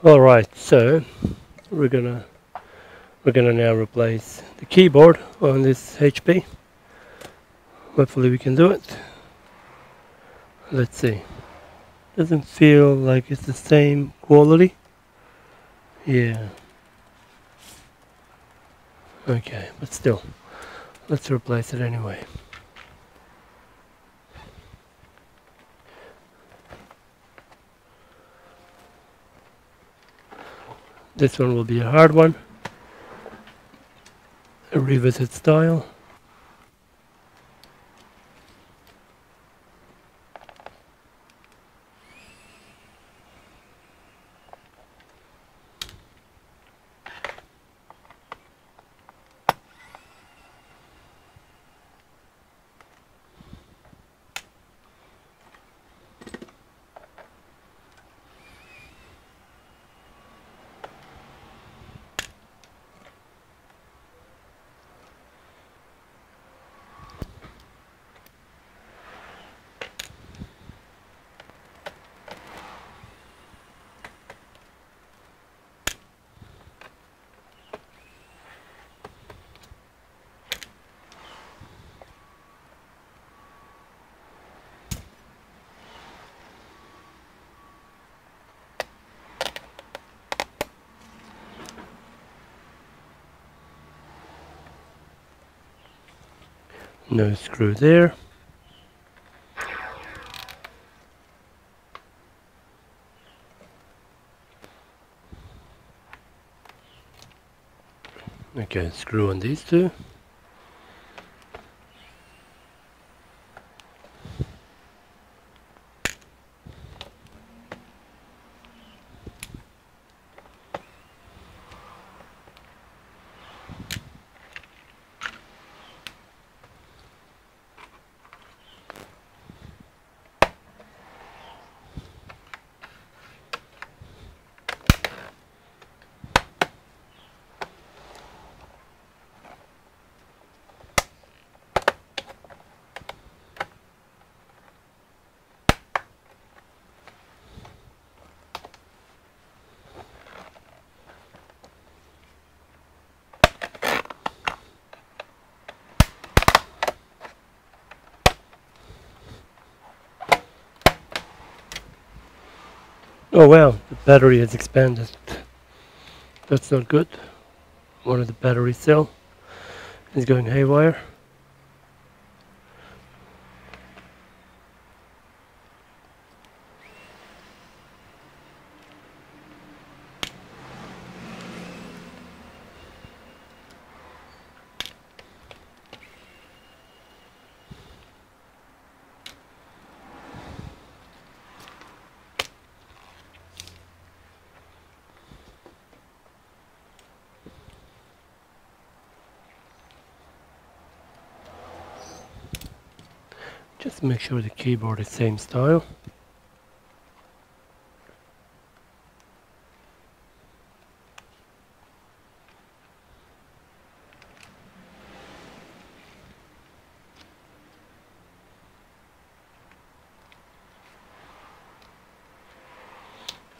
Alright, so we're gonna now replace the keyboard on this HP. Hopefully we can do it. Let's see. Doesn't feel like it's the same quality. Yeah. Okay, but still, let's replace it anyway. This one will be a hard one. A revisit style. No screw there. Okay, screw on these two. Oh wow, the battery has expanded. That's not good. One of the battery cell is going haywire. Just make sure the keyboard is same style.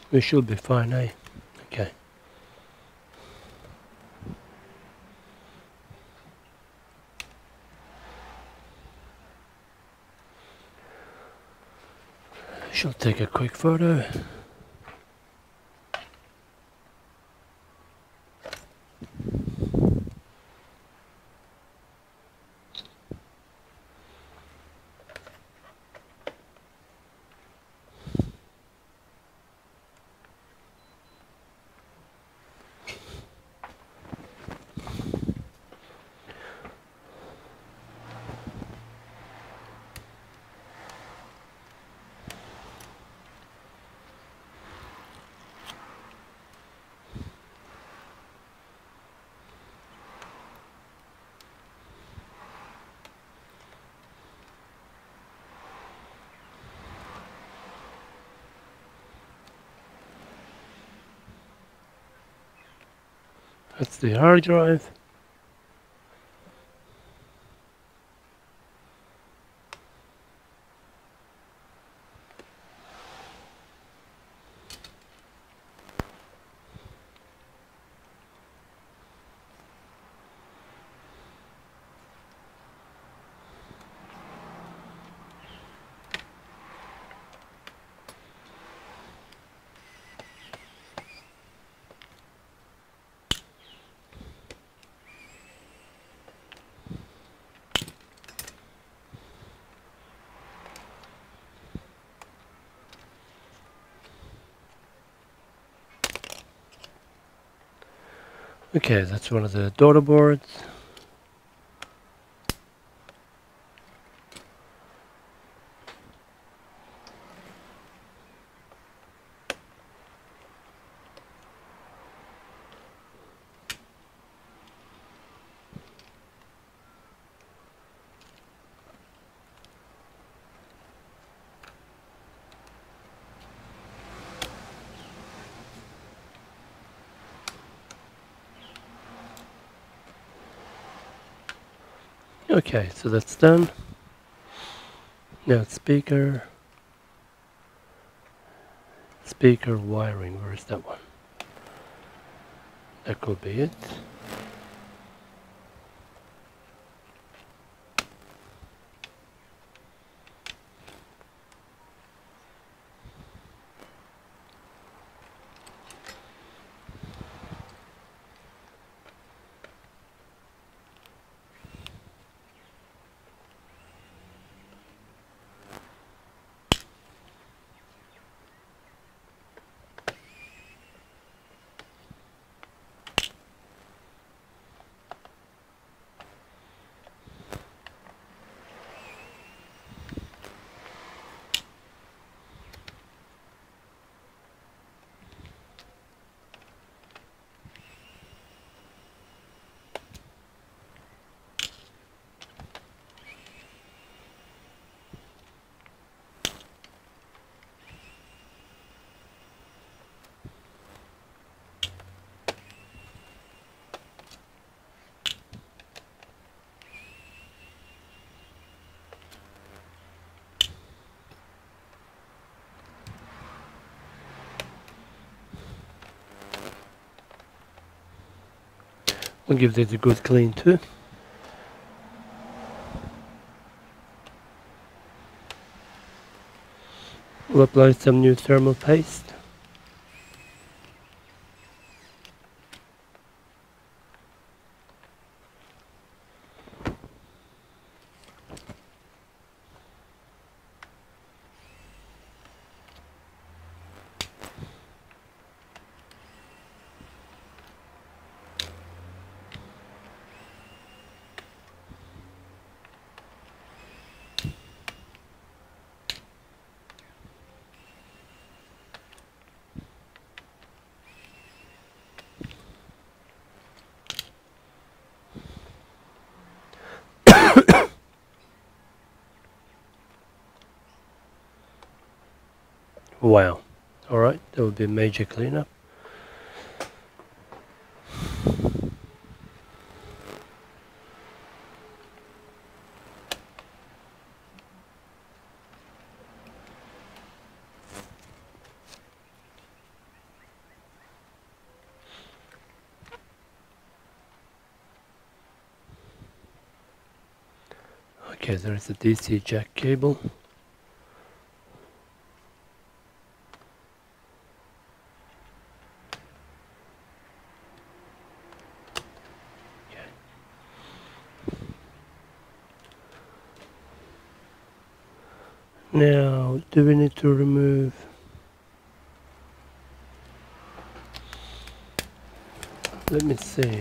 We should be fine, eh? Okay. She'll take a quick photo. That's the hard drive. Okay, that's one of the daughter boards. Okay, so that's done. Now it's speaker wiring. Where is that one? That could be it. We'll give this a good clean too. We'll apply some new thermal paste. Wow. Alright, that would be a major cleanup. Okay, there's a DC jack cable. Now, do we need to remove? Let me see.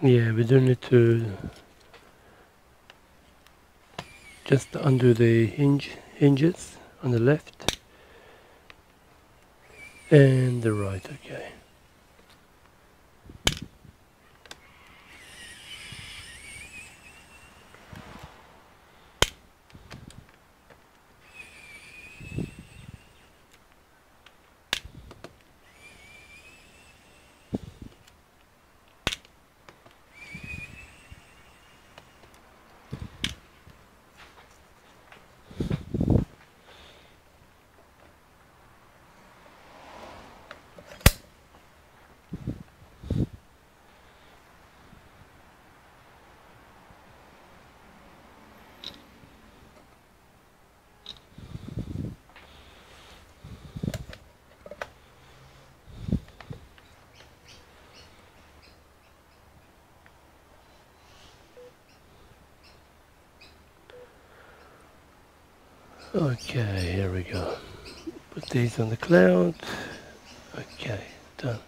Yeah, we do need to just undo the hinges on the left and the right, okay. Okay, here we go. Put these on the cloud. Okay, done.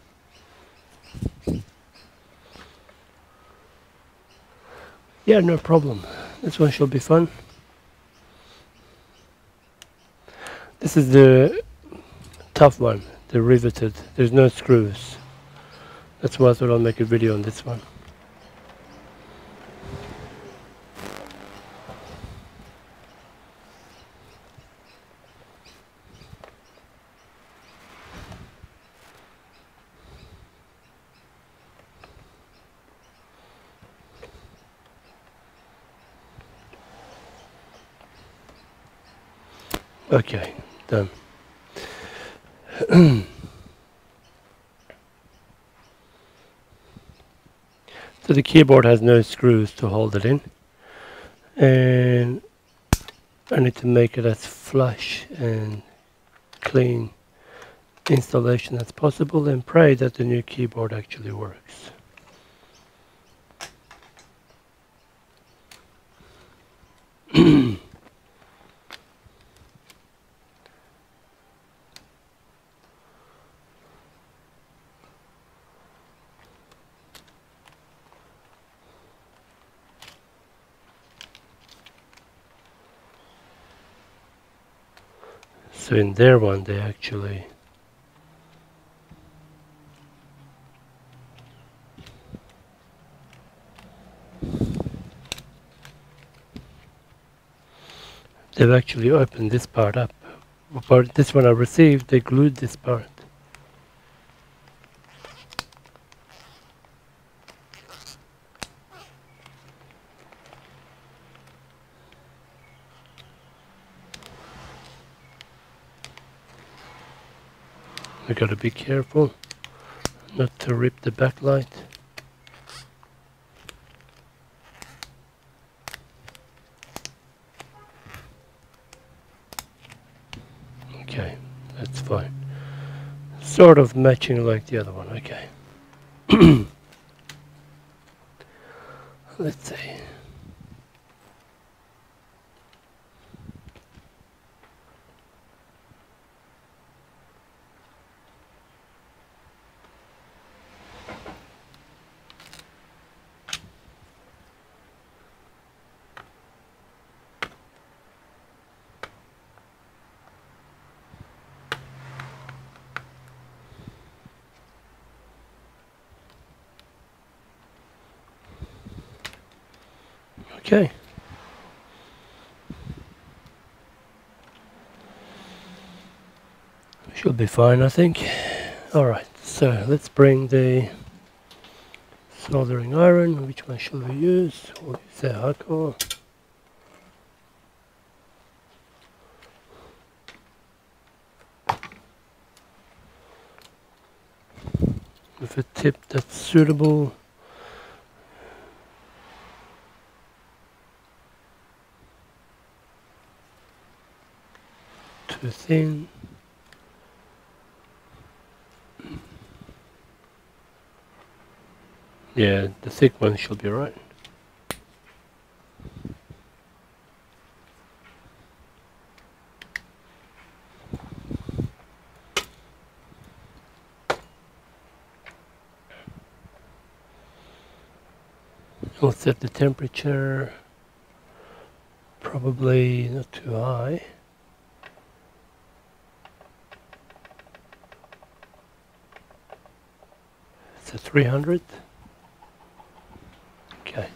Yeah, no problem. This one should be fun. This is the tough one, the riveted. There's no screws. That's why I thought I'll make a video on this one. Okay, done. So the keyboard has no screws to hold it in, and I need to make it as flush and clean installation as possible and pray that the new keyboard actually works. So in their one they actually they've actually opened this part up. But this one I received, they glued this part. We gotta be careful not to rip the backlight. Okay, that's fine. Sort of matching like the other one, okay. Let's see. Okay. Should be fine, I think. Alright, so let's bring the soldering iron. Which one should we use? We'll use the hardcore. With a tip that's suitable. Too thin. Yeah, the thick one should be right. We'll set the temperature probably not too high. It's a 300. Okay.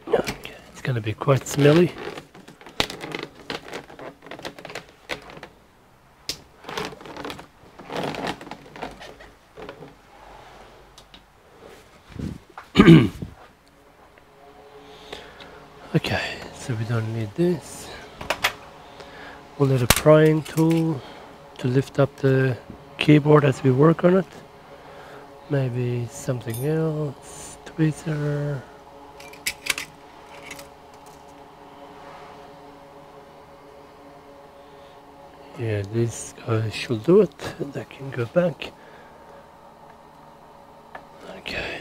Okay, it's going to be quite smelly. Okay, so we don't need this. We'll need a prying tool to lift up the keyboard as we work on it. Maybe something else, tweezer. Yeah, this guy should do it. And I can go back. Okay.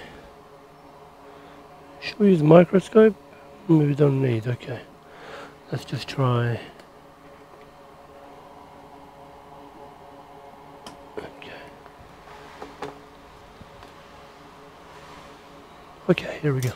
Should we use microscope? Maybe we don't need. Okay. Let's just try. Okay. Okay, here we go.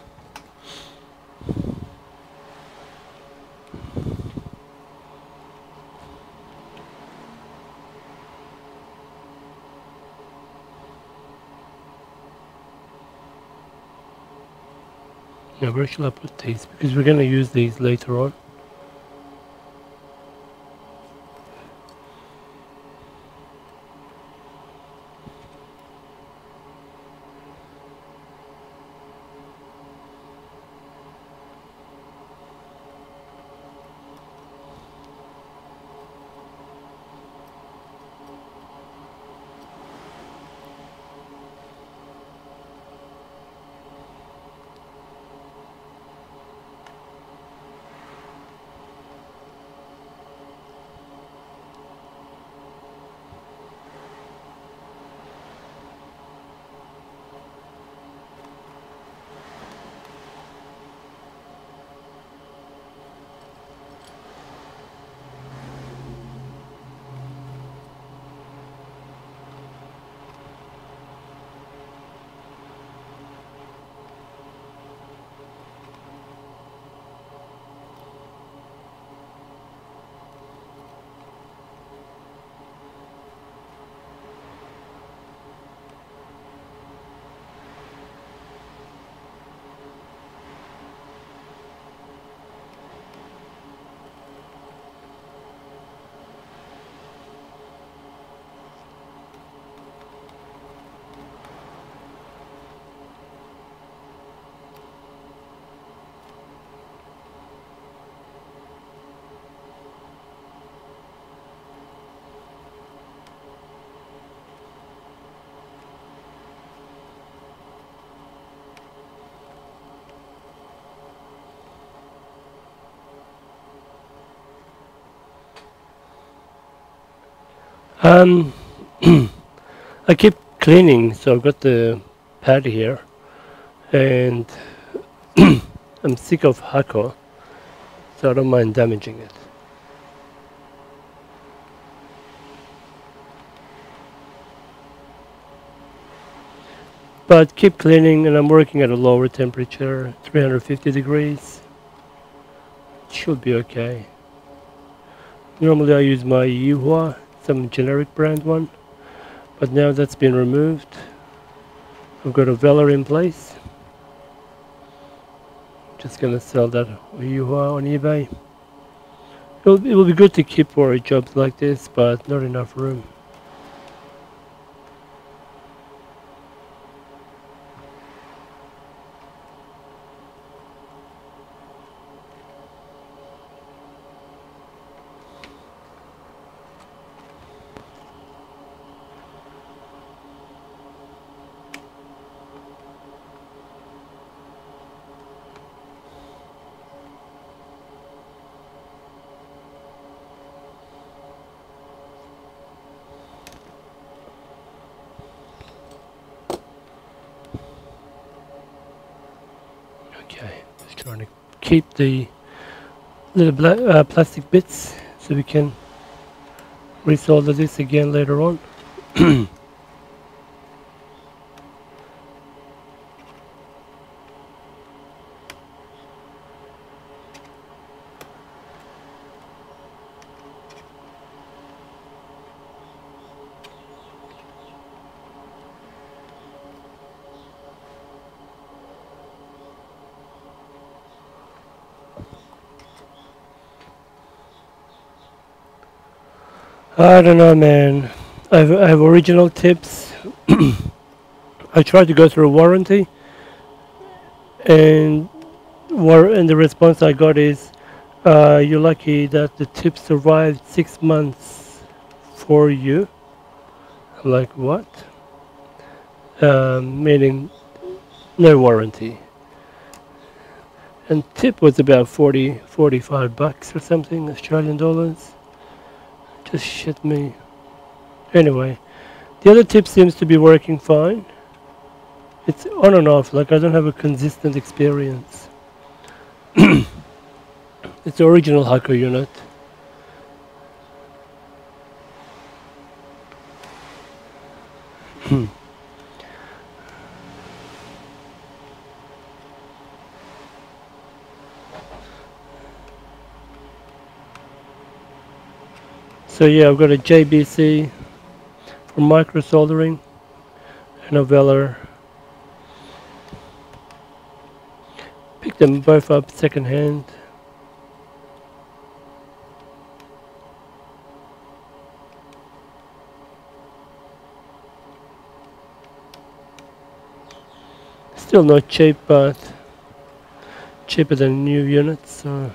Now where shall I put these? Because we're going to use these later on. I keep cleaning, so I've got the pad here, and I'm sick of Hako, so I don't mind damaging it. But keep cleaning, and I'm working at a lower temperature, 350 degrees. It should be okay. Normally I use my Yuhua, some generic brand one, but now that's been removed. I've got a Velar in place. Just gonna sell that Yuhua on eBay. It will be good to keep for jobs like this, but not enough room. Okay, just trying to keep the little plastic bits so we can resolder this again later on. I don't know, man. I have original tips. I tried to go through a warranty, and the response I got is, "You're lucky that the tip survived 6 months for you." I'm like, what? Meaning no warranty. And tip was about 45 bucks or something, Australian dollars. Just shit me. Anyway, the other tip seems to be working fine. It's on and off, like I don't have a consistent experience. It's the original hacker unit. So yeah, I've got a JBC for micro soldering and a Veller. Picked them both up second hand. Still not cheap, but cheaper than new units. So.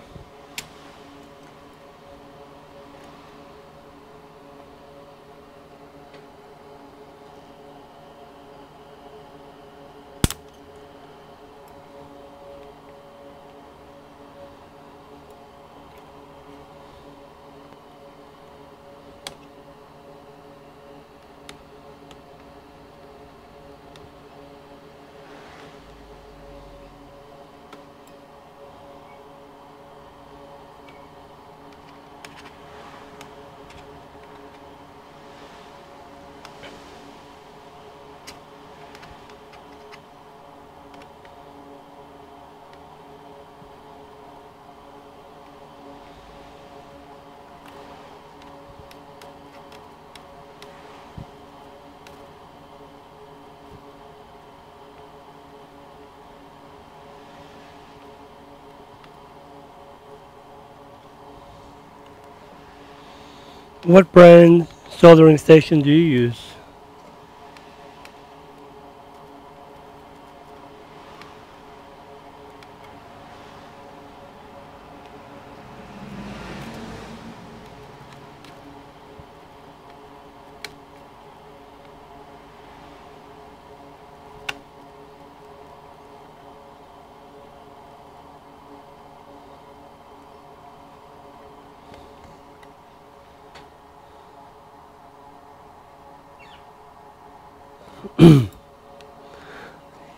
What brand soldering station do you use?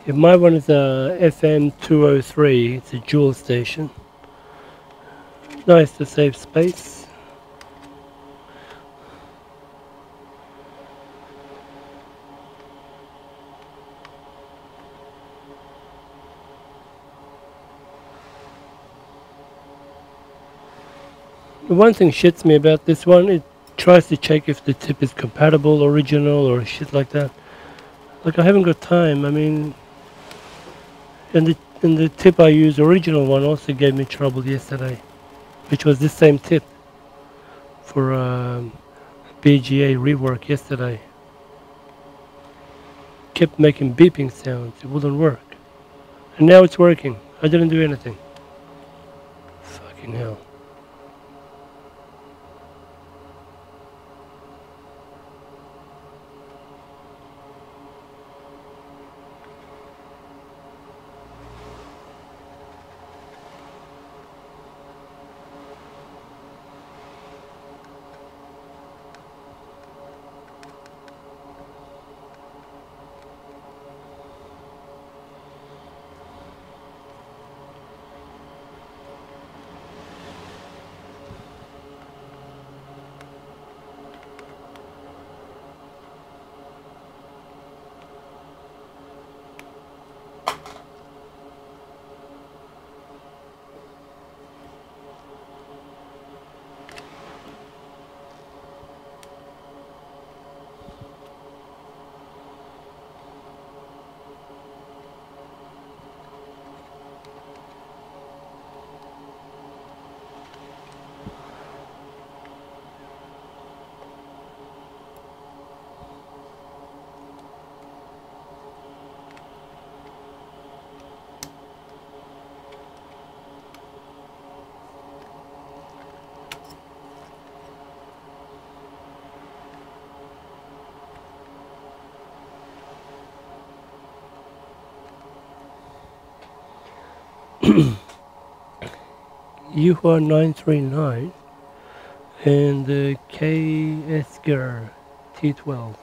Yeah, my one is a FM 203. It's a dual station. Nice to save space. The one thing shits me about this one, it tries to check if the tip is compatible, original, or shit like that. Like I haven't got time. I mean, and the tip I used, original one, also gave me trouble yesterday, which was this same tip for BGA rework yesterday. Kept making beeping sounds. It wouldn't work, and now it's working. I didn't do anything. Fucking hell. Yuhua 939 and the KSGR T12.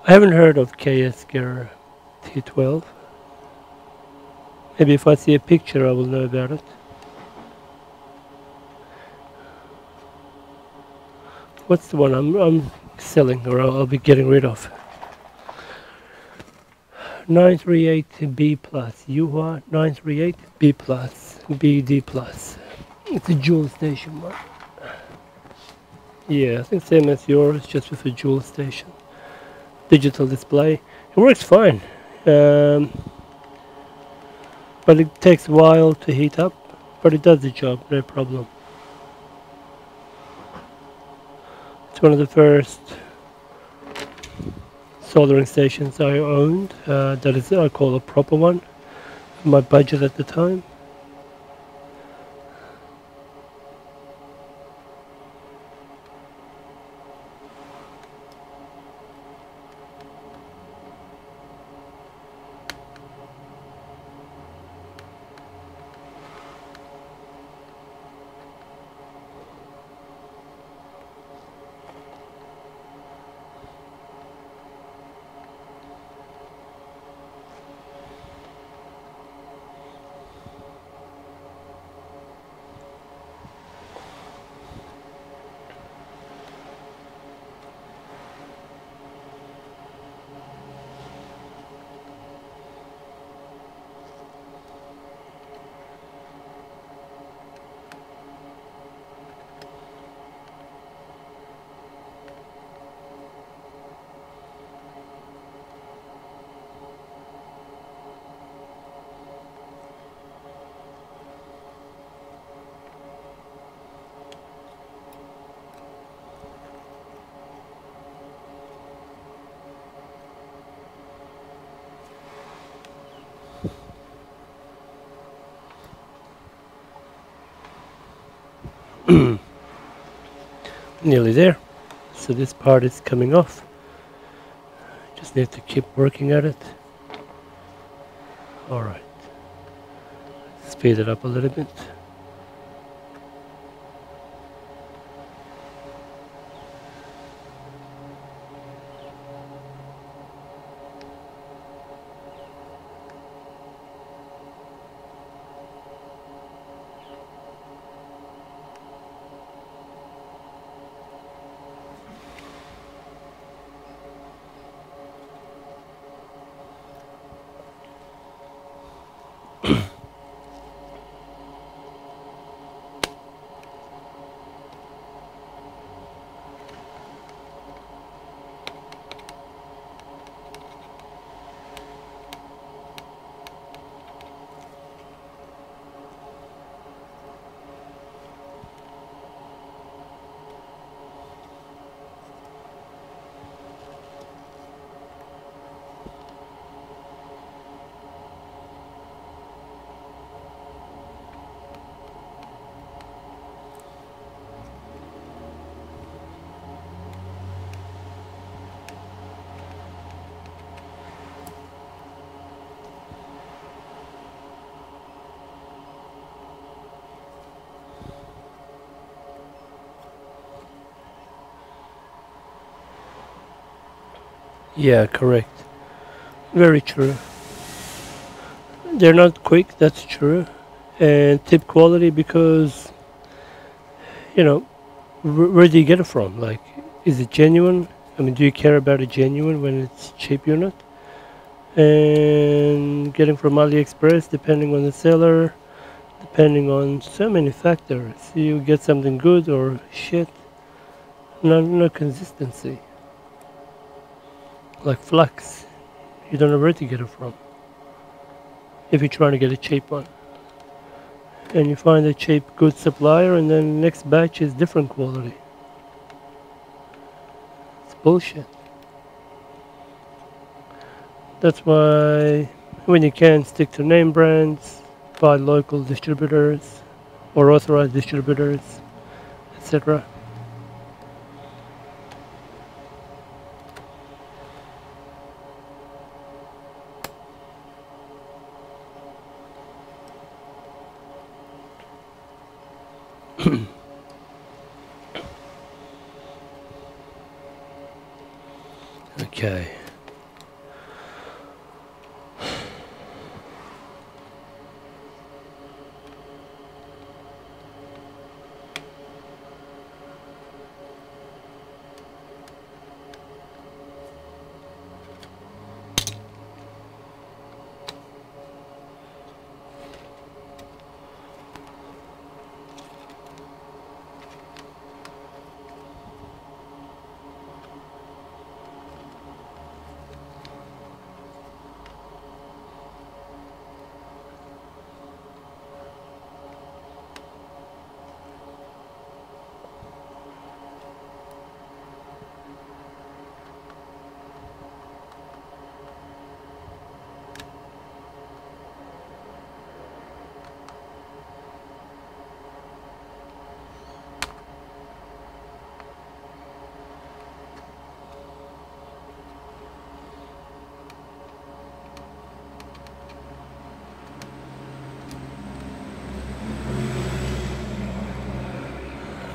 I haven't heard of KSGR T12. Maybe if I see a picture I will know about it. What's the one I'm selling, or I'll be getting rid of? 938B plus, UHA 938B plus, BD plus. It's a dual station one. Yeah, I think same as yours, just with a dual station. Digital display. It works fine. But it takes a while to heat up, but it does the job, no problem. It's one of the first soldering stations I owned. That is, I call a proper one. My budget at the time. Nearly there. So this part is coming off. Just need to keep working at it. Alright. Speed it up a little bit. Yeah, correct. Very true. They're not quick, that's true. And tip quality because, you know, where do you get it from? Like, is it genuine? I mean, do you care about it genuine when it's cheap unit? And getting from AliExpress, depending on the seller, depending on so many factors. You get something good or shit. No consistency. Like flux, you don't know where to get it from if you're trying to get a cheap one, and you find a cheap good supplier and then next batch is different quality. It's bullshit. That's why when you can, stick to name brands, buy local distributors or authorized distributors, etc. Okay.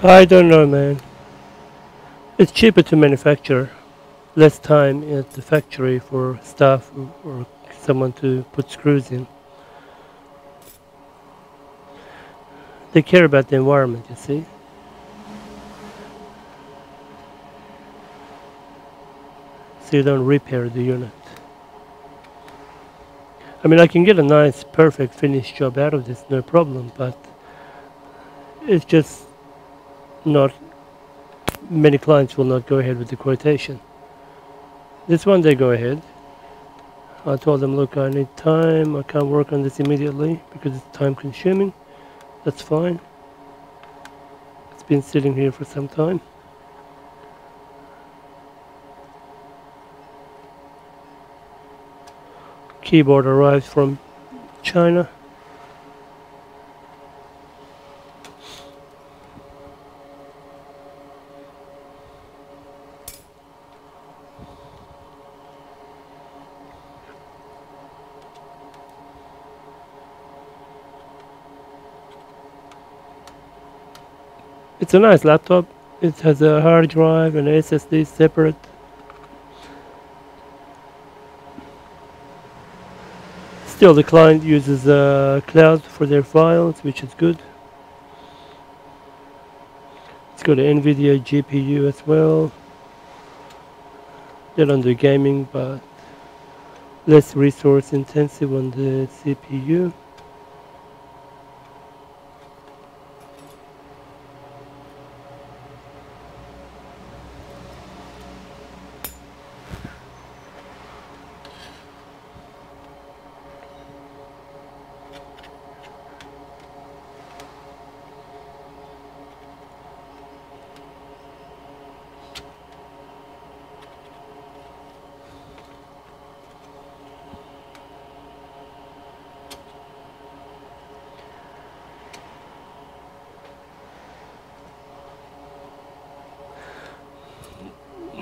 I don't know, man. It's cheaper to manufacture, less time at the factory for staff or someone to put screws in. They care about the environment, you see. So you don't repair the unit. I mean, I can get a nice, perfect finished job out of this, no problem, but it's just not, many clients will not go ahead with the quotation. This one, they go ahead. I told them, look, I need time, I can't work on this immediately because it's time consuming. That's fine. It's been sitting here for some time. Keyboard arrives from China. It's a nice laptop. It has a hard drive and SSD separate. Still, the client uses cloud for their files, which is good. It's got an NVIDIA GPU as well. They don't do gaming, but less resource intensive on the CPU.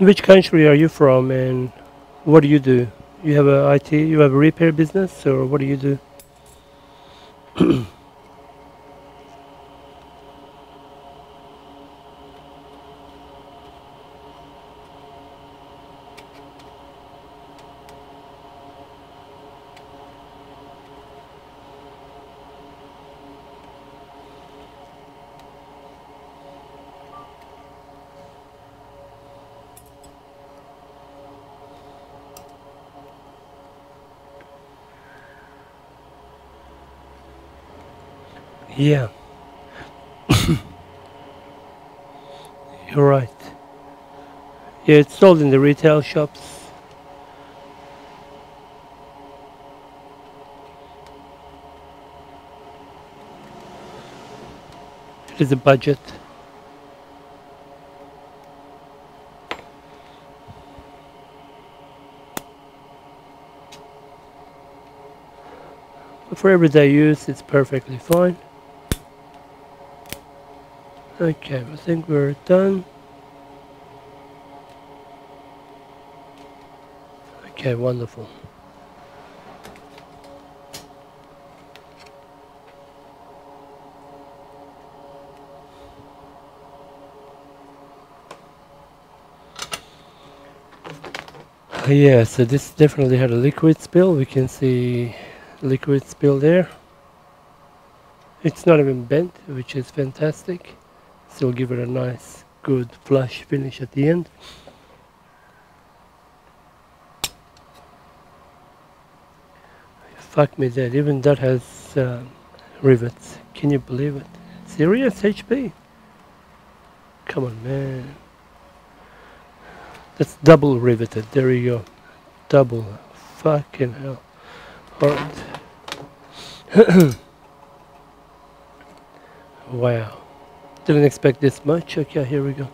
Which country are you from, and what do you do? You have a IT, you have a repair business, or what do you do? Yeah, you're right. Yeah, it's sold in the retail shops. It is a budget. But for everyday use, it's perfectly fine. Okay, I think we're done. Okay, wonderful. Yeah, so this definitely had a liquid spill. We can see liquid spill there. It's not even bent, which is fantastic. Still give it a nice, good flush finish at the end. Fuck me dead, even that has rivets. Can you believe it? Serious HP? Come on, man. That's double riveted. There you go. Double. Fucking hell. Alright. Wow. Didn't expect this much. Okay, here we go.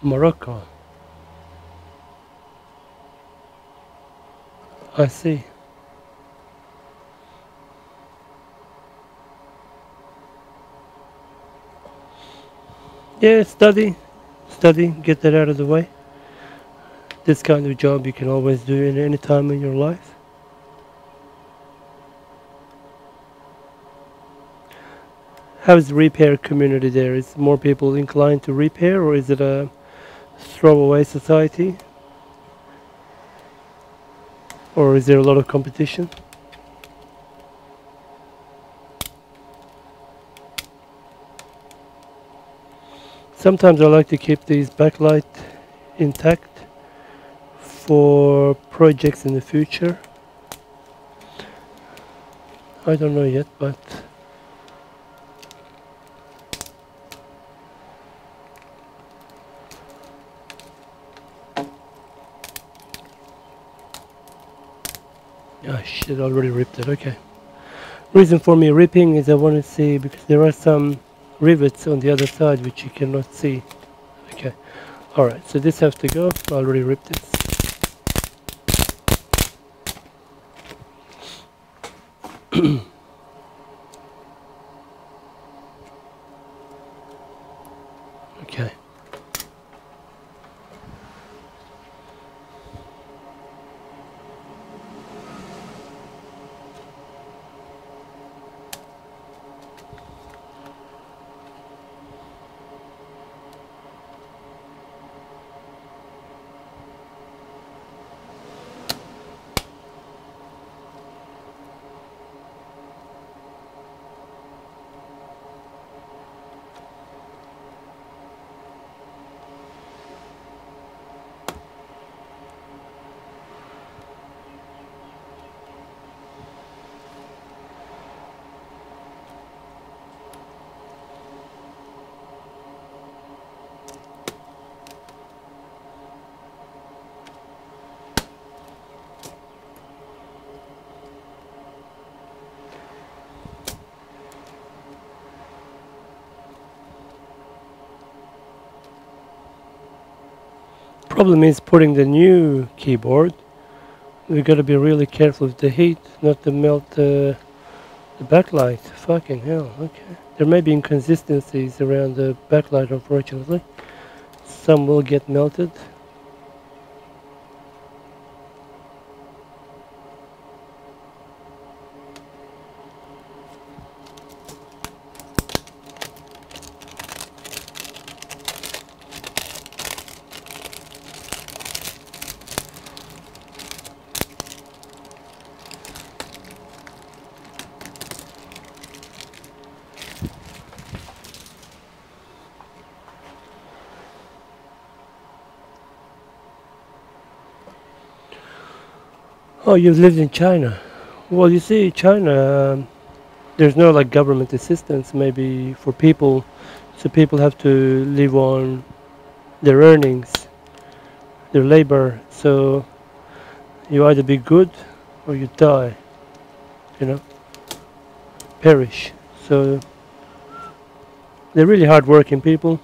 Morocco. I see. Yeah, study, get that out of the way. This kind of job you can always do in any time in your life. How's the repair community there? Is more people inclined to repair, or is it a throwaway society? Or is there a lot of competition? Sometimes I like to keep these backlight intact for projects in the future. I don't know yet, but oh shit, I already ripped it. Okay. Reason for me ripping is I want to see, because there are some rivets on the other side which you cannot see. Okay. Alright, so this has to go. I already ripped this. Okay. Problem is putting the new keyboard. We gotta be really careful with the heat, not to melt the backlight. Fucking hell. Okay. There may be inconsistencies around the backlight, unfortunately. Some will get melted. Oh, you've lived in China. Well, you see, China, there's no like government assistance maybe for people, so people have to live on their earnings, their labor. So you either be good or you die, you know, perish. So they're really hard-working people.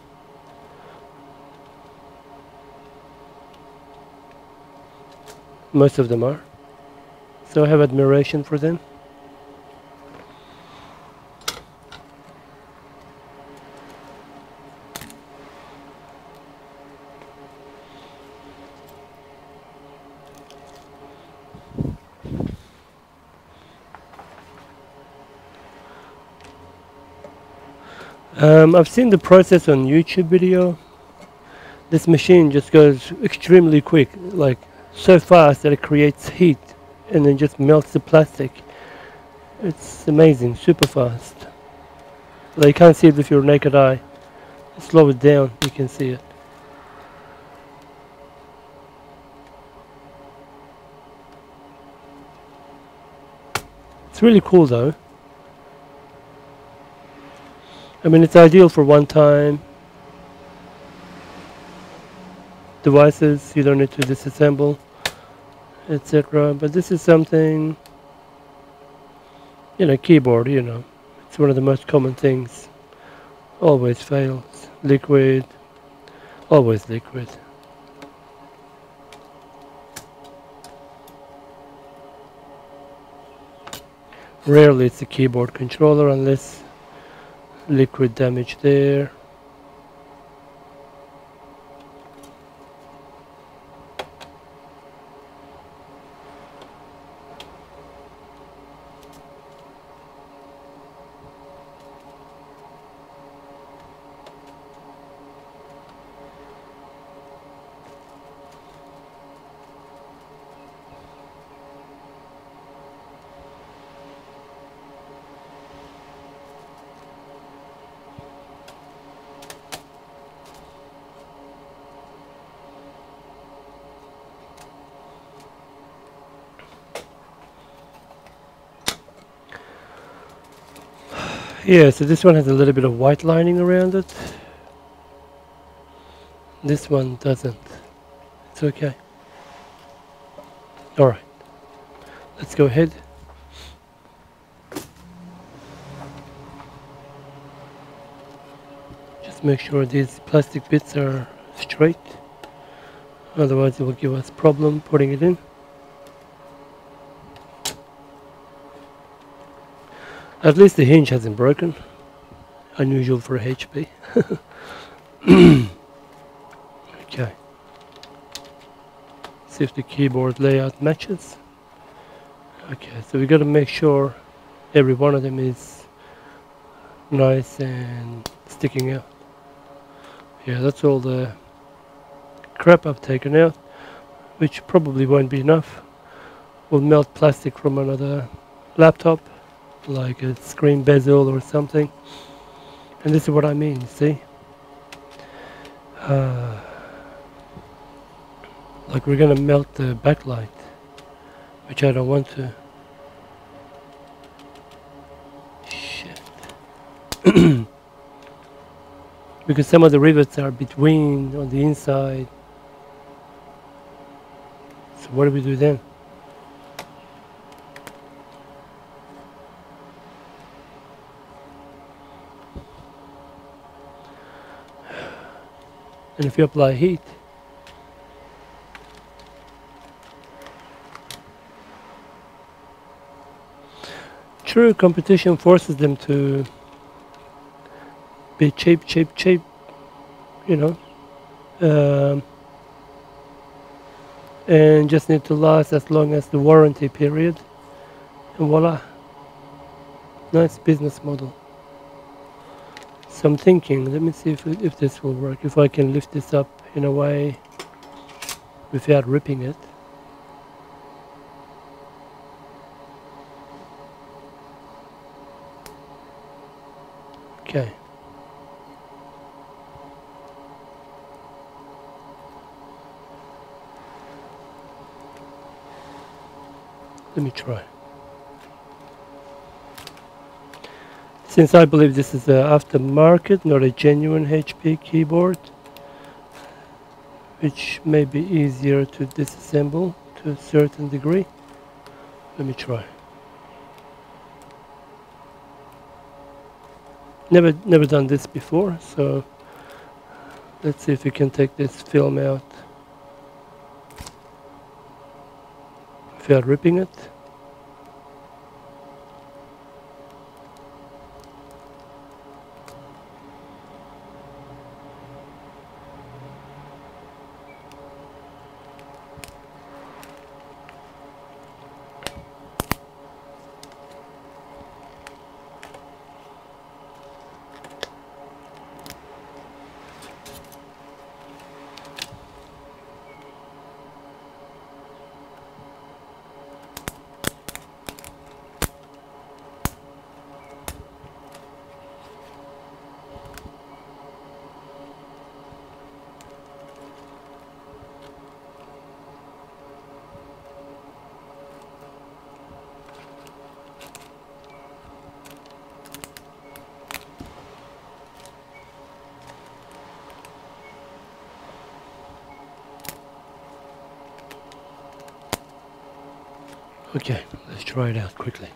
Most of them are. So I have admiration for them. I've seen the process on YouTube video. This machine just goes extremely quick, like so fast that it creates heat and then just melts the plastic. It's amazing, super fast. Like you can't see it with your naked eye. Slow it down, you can see it. It's really cool though. I mean, it's ideal for one-time devices. You don't need to disassemble, etc. But this is something, you know, keyboard, you know, it's one of the most common things. Always fails. Liquid, always liquid. Rarely it's a keyboard controller unless liquid damage there. Yeah, so this one has a little bit of white lining around it. This one doesn't. It's okay. Alright, let's go ahead. Just make sure these plastic bits are straight. Otherwise it will give us problem putting it in. At least the hinge hasn't broken. Unusual for a HP. Okay. See if the keyboard layout matches. Okay, so we got to make sure every one of them is nice and sticking out. Yeah, that's all the crap I've taken out, which probably won't be enough. We'll melt plastic from another laptop, like a screen bezel or something. And this is what I mean, you see? Like we're gonna melt the backlight, which I don't want to. Shit. Because some of the rivets are between on the inside. So what do we do then? And if you apply heat, true, competition forces them to be cheap, you know, and just need to last as long as the warranty period, and voila, nice business model. So I'm thinking, let me see if this will work, if I can lift this up in a way without ripping it. Okay. Let me try. Since I believe this is an aftermarket, not a genuine HP keyboard, which may be easier to disassemble to a certain degree. Let me try. Never done this before, so let's see if we can take this film out without ripping it. Okay, let's try it out quickly.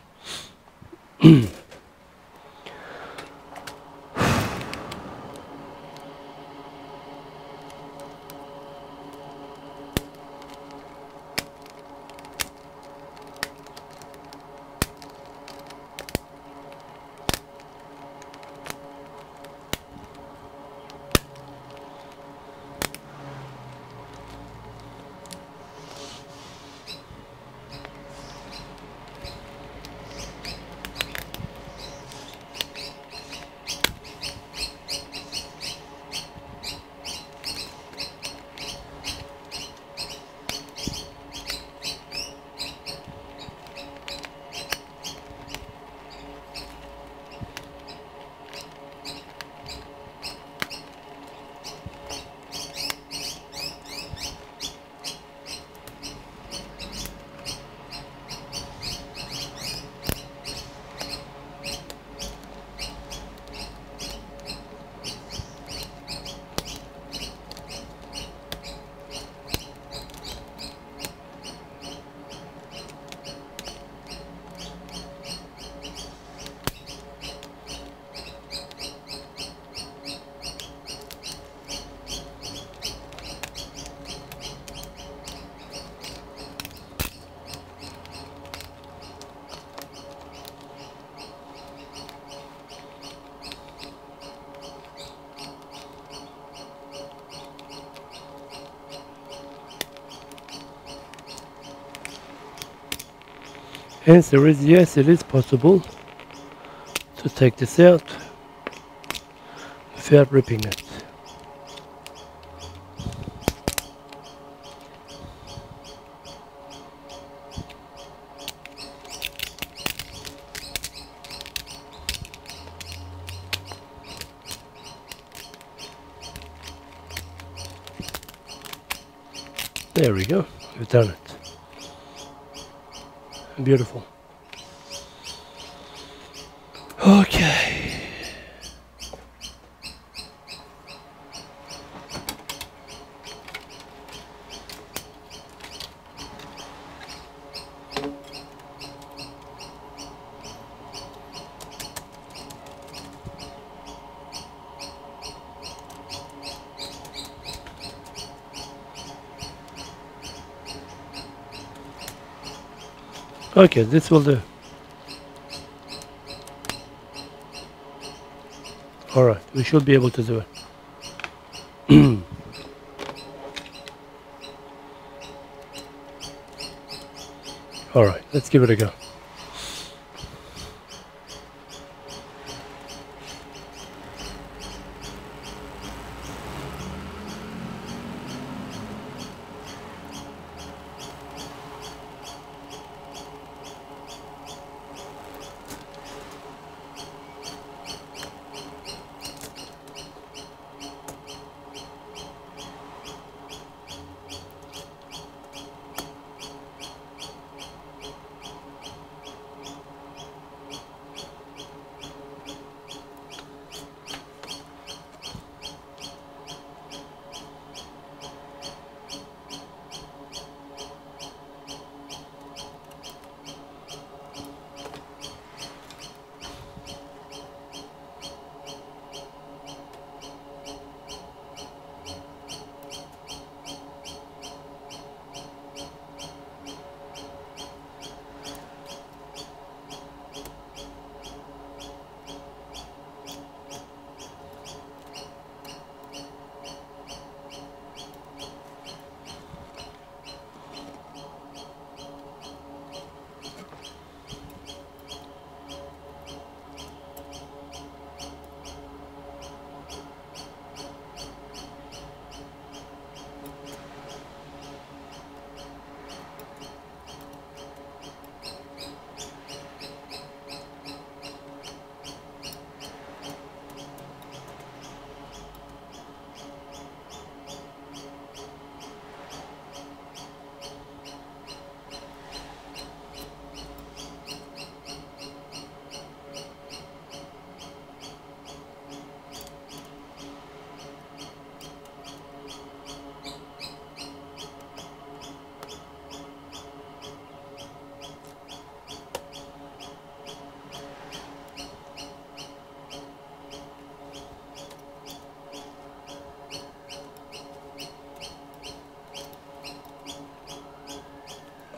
Answer is yes, it is possible to take this out without ripping it. There we go, we've done it. Beautiful. Okay. Okay, this will do. Alright, we should be able to do it. Alright, let's give it a go.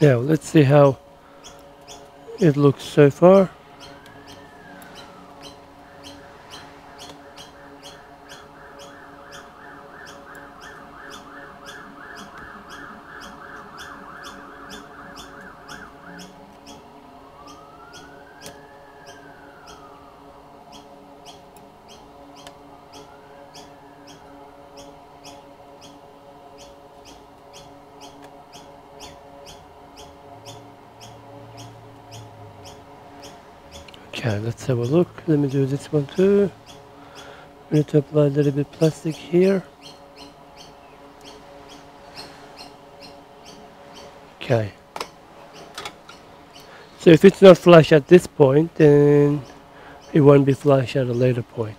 Now let's see how it looks so far. Okay, let's have a look. Let me do this one too. We need to apply a little bit of plastic here. Okay. So if it's not flush at this point, then it won't be flush at a later point.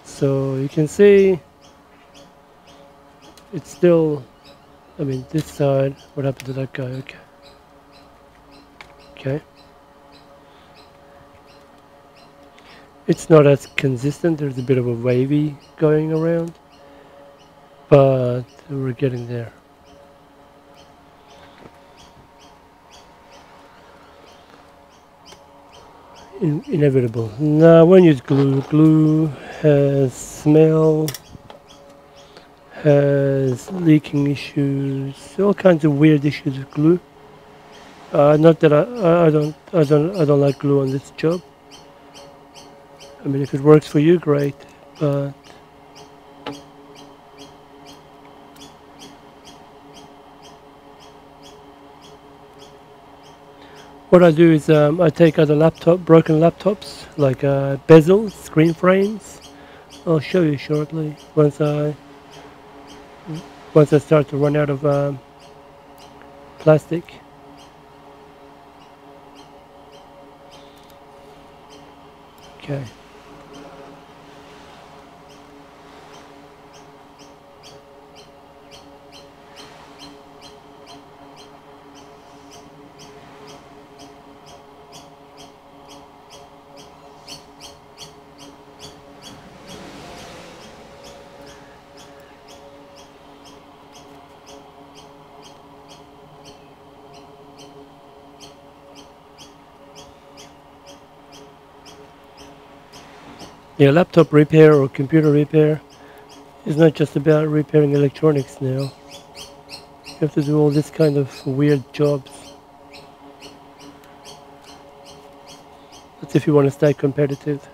So you can see it's still, I mean this side, what happened to that guy? Okay. Okay. It's not as consistent, there's a bit of a wavy going around, but we're getting there. Inevitable. Now, when you use glue, glue has smell, has leaking issues, all kinds of weird issues with glue. Not that I don't like glue on this job. I mean, if it works for you, great, but what I do is I take other broken laptops, like bezels, screen frames. I'll show you shortly once I start to run out of plastic. Okay. Yeah, laptop repair or computer repair is not just about repairing electronics now. You have to do all this kind of weird jobs. That's if you want to stay competitive.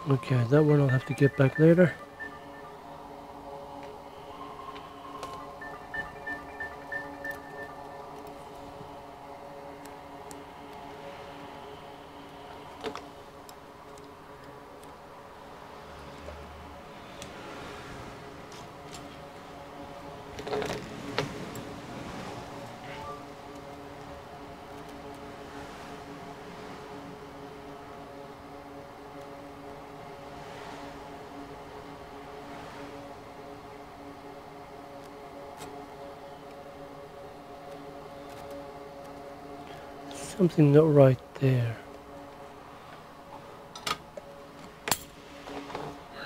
Okay, that one I'll have to get back later. Something not right there.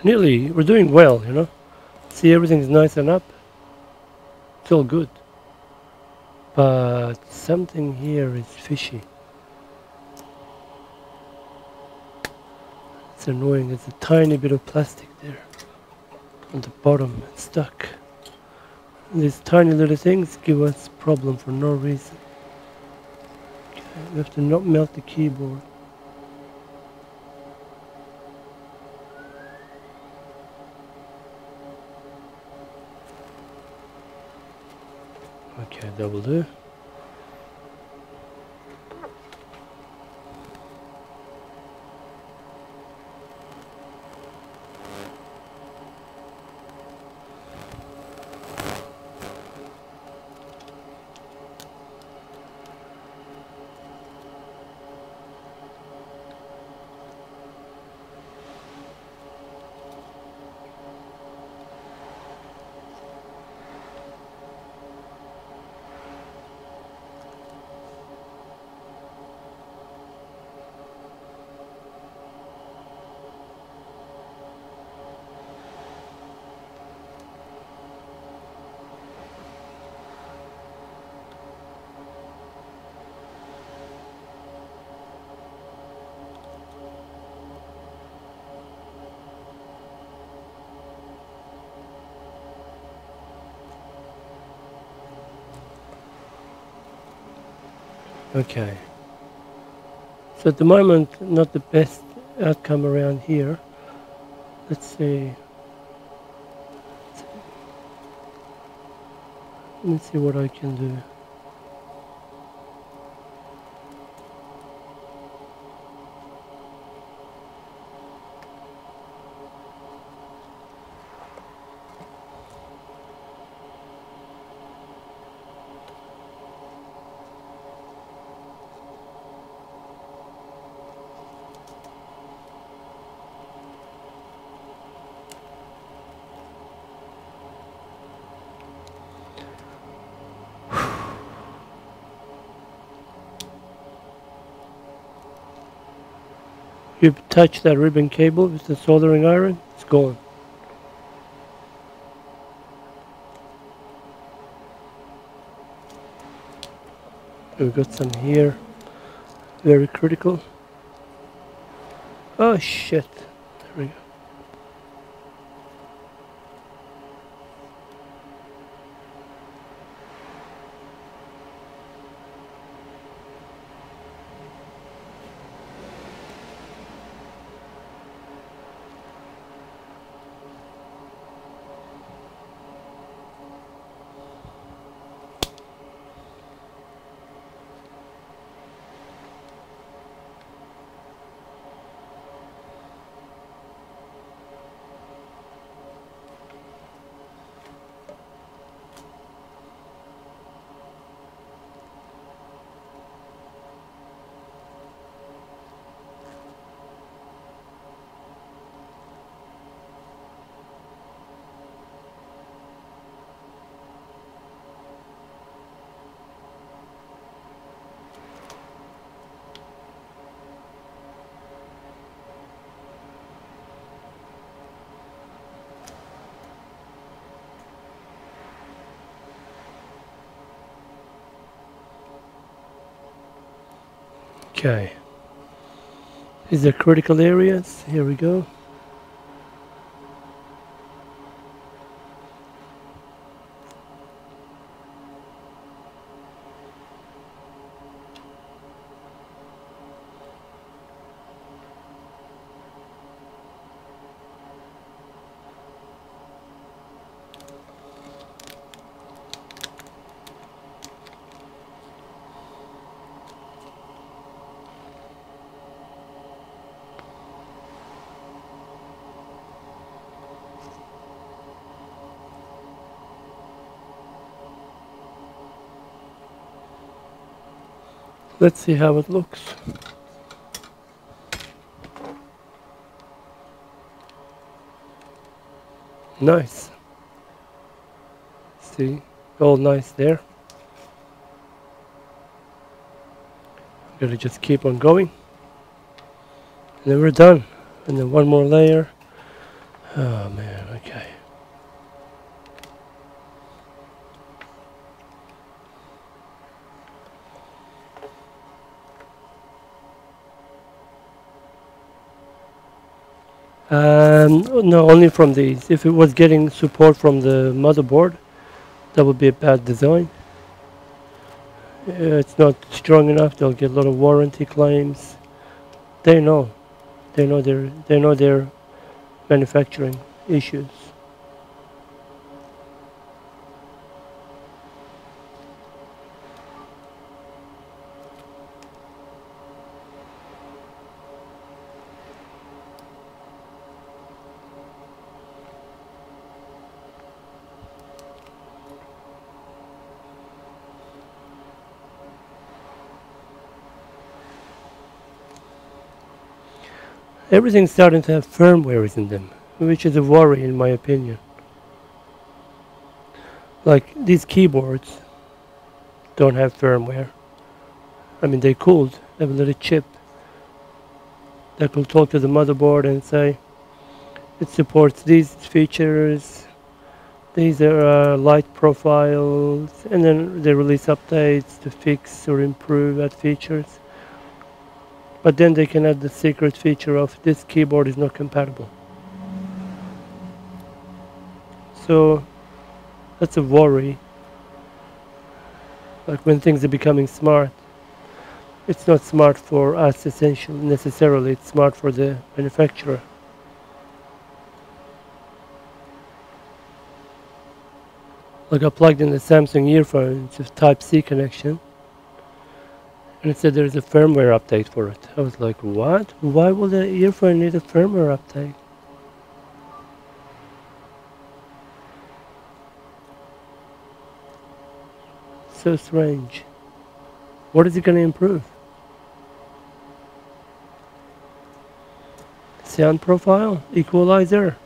We're doing well, you know. See, everything's nice and up. It's all good. But something here is fishy. It's annoying. There's a tiny bit of plastic there on the bottom. It's stuck. And these tiny little things give us problem for no reason. We have to not melt the keyboard. Okay, that will do. Okay. So at the moment, not the best outcome around here. Let's see. Let me see what I can do. You touch that ribbon cable with the soldering iron, it's gone. We've got some here, very critical. Oh shit, there we go. Okay, these are critical areas. Here we go. Let's see how it looks. Nice. See, all nice there. Gotta just keep on going. And then we're done. And then one more layer. Oh man, okay. No, only from these. If it was getting support from the motherboard, that would be a bad design. It's not strong enough. They'll get a lot of warranty claims. They know their manufacturing issues. Everything's starting to have firmwares in them, which is a worry in my opinion. Like these keyboards don't have firmware. I mean, they're cooled. They have a little chip that will talk to the motherboard and say it supports these features, these are light profiles, and then they release updates to fix or improve that features. But then they can add the secret feature of this keyboard is not compatible. So that's a worry. Like when things are becoming smart, It's not smart for us essentially necessarily, it's smart for the manufacturer. Like I plugged in the Samsung earphones with Type-C connection, and it said there's a firmware update for it. I was like, what? Why will the earphone need a firmware update? So strange. What is it going to improve? Sound profile? Equalizer?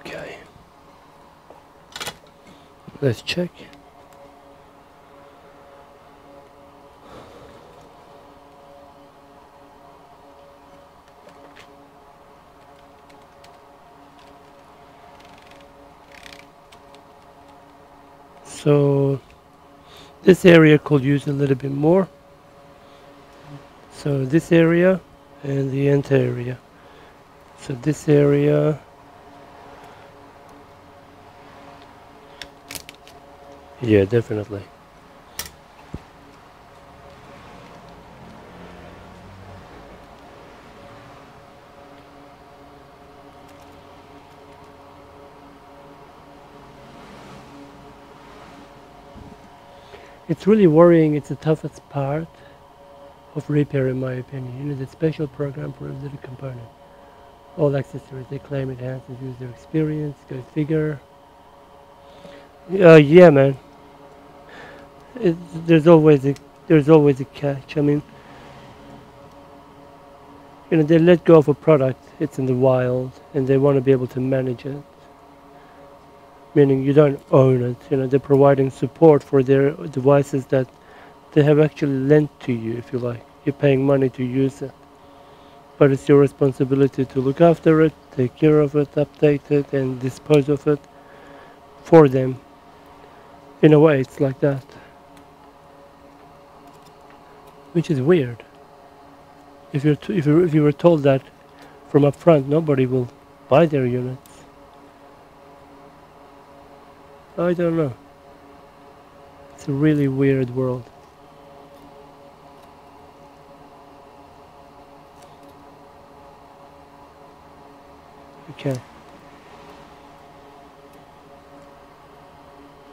Okay. Let's check. So this area could use a little bit more. So this area and the enter area. So this area, yeah, definitely. It's really worrying. It's the toughest part of repair, in my opinion. You need a special program for a little component. All accessories they claim enhances user experience. Go figure. Yeah, man. There's always a catch. I mean, you know, they let go of a product. It's in the wild, and they want to be able to manage it. Meaning you don't own it. You know, they're providing support for their devices that they have actually lent to you, if you like. You're paying money to use it. But it's your responsibility to look after it, take care of it, update it, and dispose of it for them. In a way, it's like that. Which is weird. If you were told that from up front, nobody will buy their units. I don't know. It's a really weird world. Okay.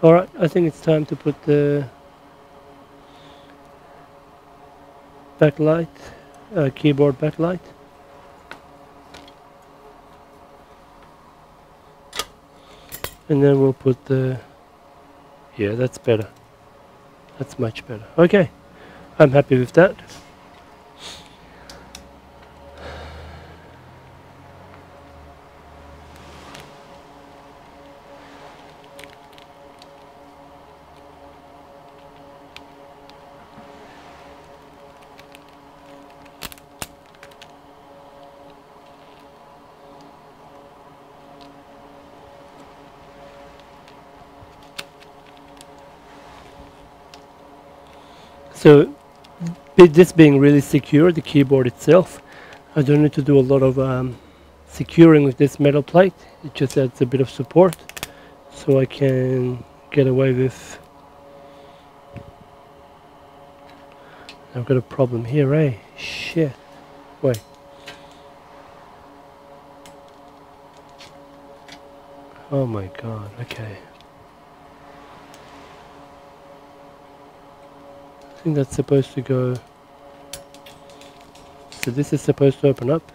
Alright, I think it's time to put the backlight, keyboard backlight. And then we'll put the, yeah, that's better. That's much better. Okay, I'm happy with that. So this being really secure, the keyboard itself, I don't need to do a lot of securing with this metal plate. It just adds a bit of support, so I can get away with. I've got a problem here, eh? Shit. Wait. Oh my god, okay. I think that's supposed to go. So this is supposed to open up.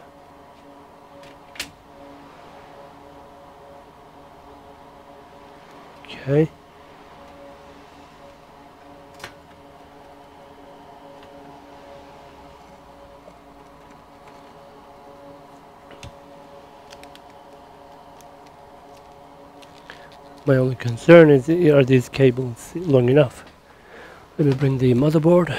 Okay. My only concern is, are these cables long enough? Let me bring the motherboard.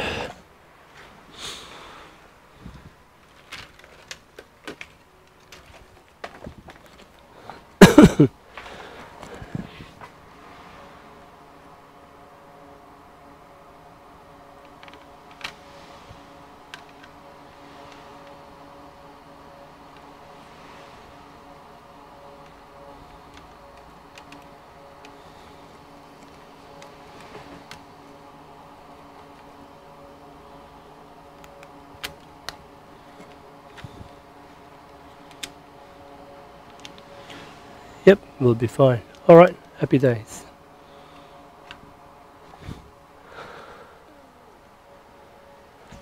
Yep, we'll be fine. Alright, happy days.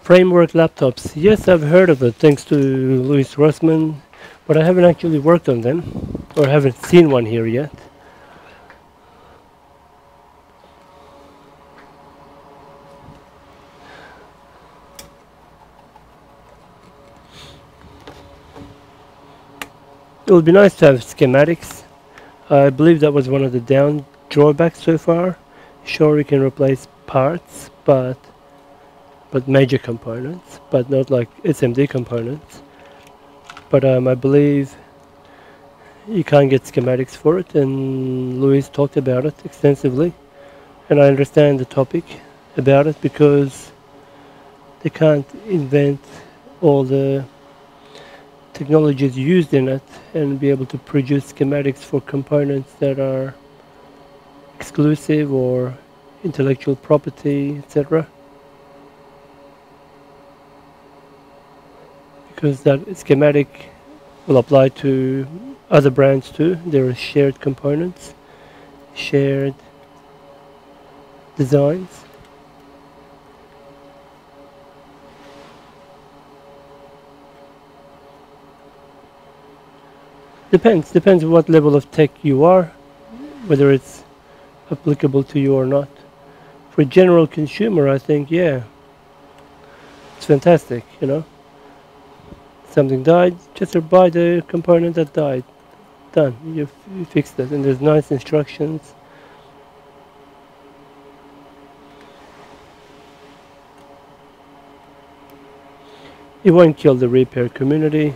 Framework laptops. Yes, I've heard of it, thanks to Louis Rossman, but I haven't actually worked on them, or haven't seen one here yet. It would be nice to have schematics. I believe that was one of the drawbacks so far. Sure, we can replace parts, but major components, but not like SMD components. But I believe you can't get schematics for it, and Louis talked about it extensively. And I understand the topic about it, because they can't invent all the technologies used in it and be able to produce schematics for components that are exclusive or intellectual property, etc. Because that schematic will apply to other brands too. There are shared components, shared designs. Depends what level of tech you are, whether it's applicable to you or not. For a general consumer, I think, yeah, it's fantastic, you know. Something died, just buy the component that died. Done, you fixed it, and there's nice instructions. It won't kill the repair community.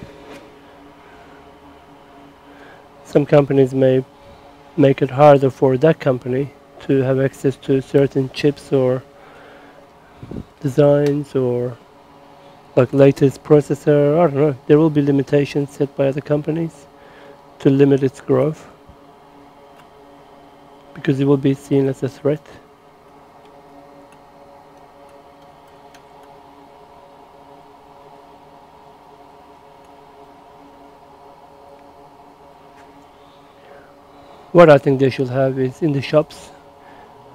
Some companies may make it harder for that company to have access to certain chips or designs, or like latest processor. I don't know. There will be limitations set by other companies to limit its growth, because it will be seen as a threat. What I think they should have is in the shops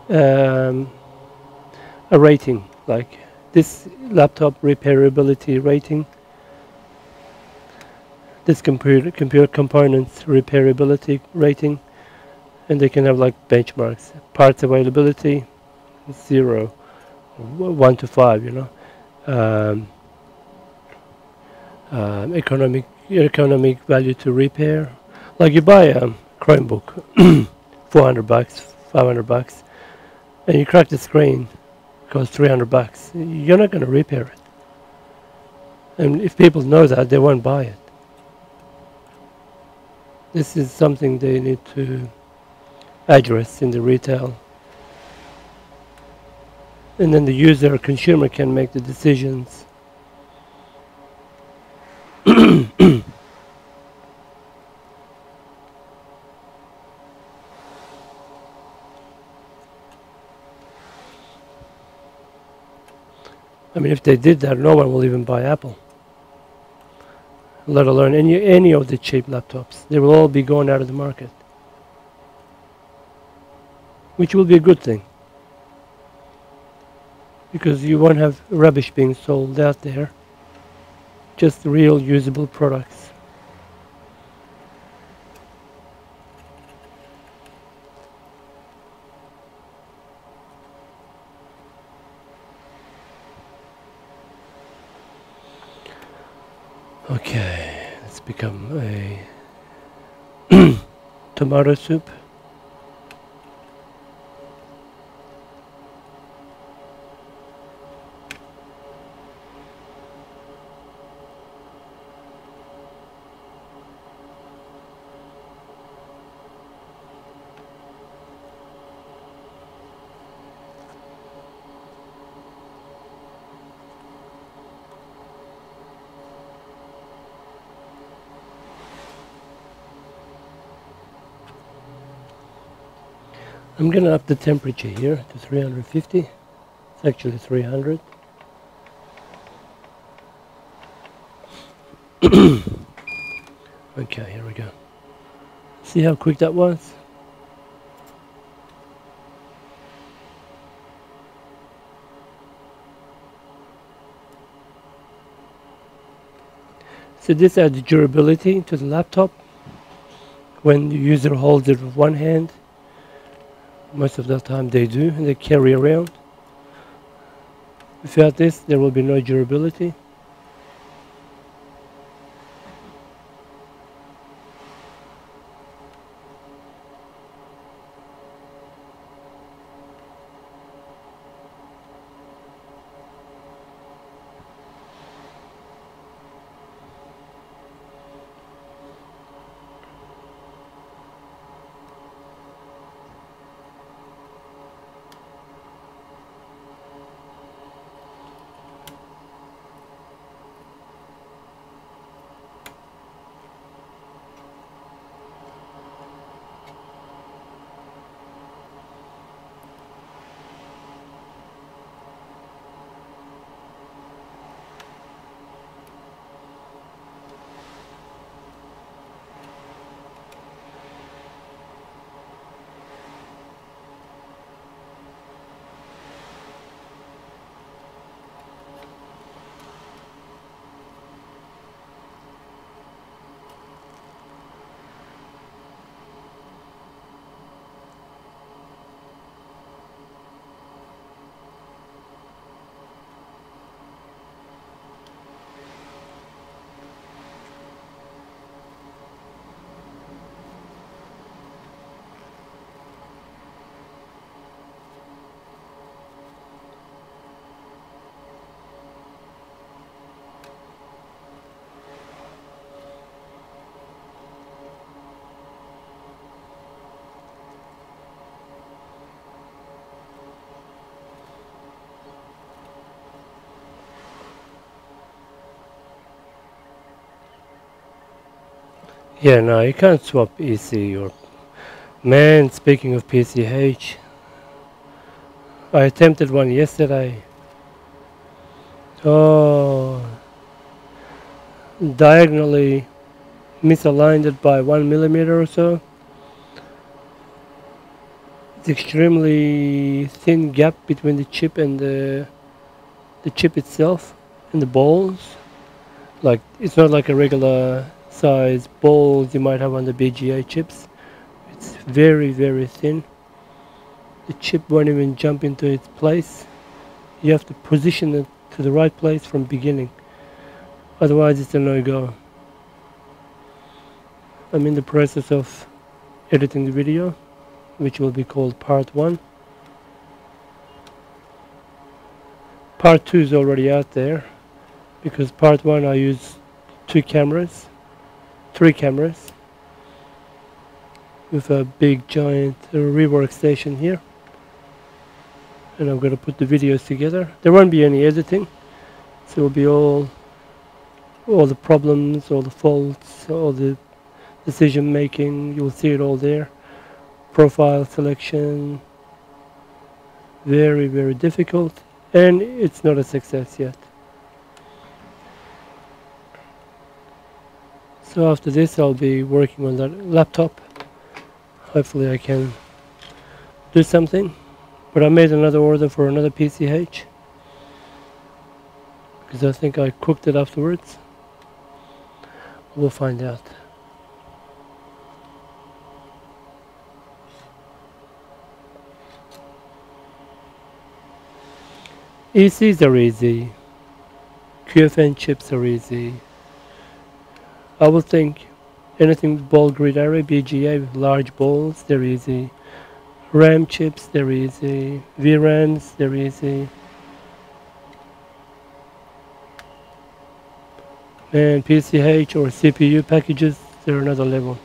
a rating, like this laptop repairability rating, this computer components repairability rating, and they can have like benchmarks, parts availability 0, 1 to 5, you know, economic value to repair. Like you buy a Chromebook, $400, $500, and you crack the screen, it costs $300. You're not going to repair it, and if people know that, they won't buy it. This is something they need to address in the retail and then the user or consumer can make the decisions. I mean, if they did that, no one will even buy Apple, let alone any of the cheap laptops. They will all be going out of the market, which will be a good thing, because you won't have rubbish being sold out there, just real usable products. Okay, let's become a tomato soup. I'm going to up the temperature here to 350. It's actually 300. Okay, here we go. See how quick that was? So this adds durability to the laptop. When the user holds it with one hand, most of the time they do, and they carry around. Without this, there will be no durability. Yeah, no, you can't swap EC or... Man, speaking of PCH, I attempted one yesterday. Oh, diagonally misaligned it by 1 millimeter or so. It's extremely thin gap between the chip and the chip itself and the balls. Like, it's not like a regular size balls you might have on the BGA chips. It's very, very thin. The chip won't even jump into its place. You have to position it to the right place from beginning. Otherwise it's a no-go. I'm in the process of editing the video, which will be called part 1. Part 2 is already out there, because part 1 I used 3 cameras with a big giant rework station here. and I'm going to put the videos together. There won't be any editing, so it'll be all the problems, all the faults, all the decision making. You'll see it all there. Profile selection, very, very difficult, and it's not a success yet. So after this I'll be working on that laptop. Hopefully I can do something. But I made another order for another PCH, because I think I cooked it afterwards. We'll find out. ECs are easy. QFN chips are easy. I would think anything with ball grid array, BGA with large balls, they're easy. RAM chips, they're easy. VRAMs, they're easy. And PCH or CPU packages, they're another level.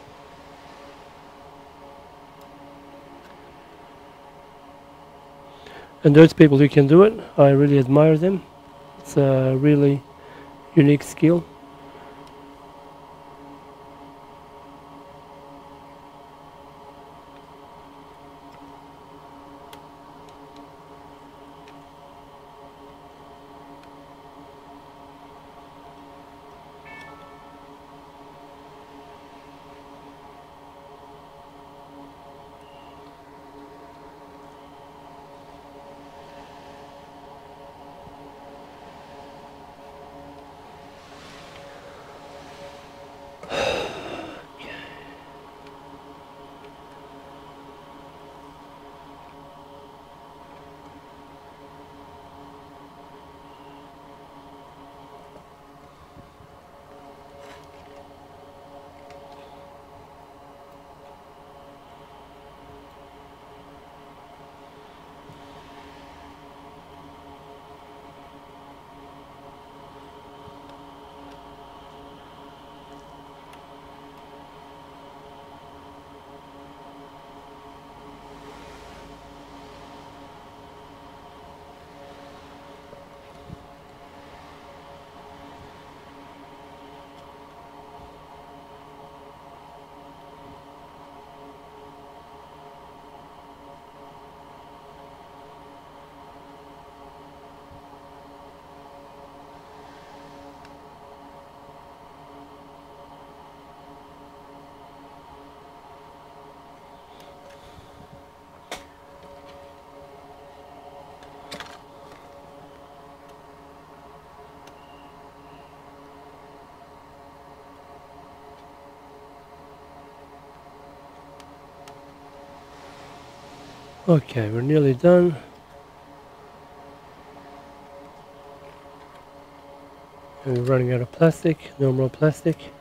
And those people who can do it, I really admire them. It's a really unique skill. Okay, we're nearly done. And we're running out of plastic, no more plastic.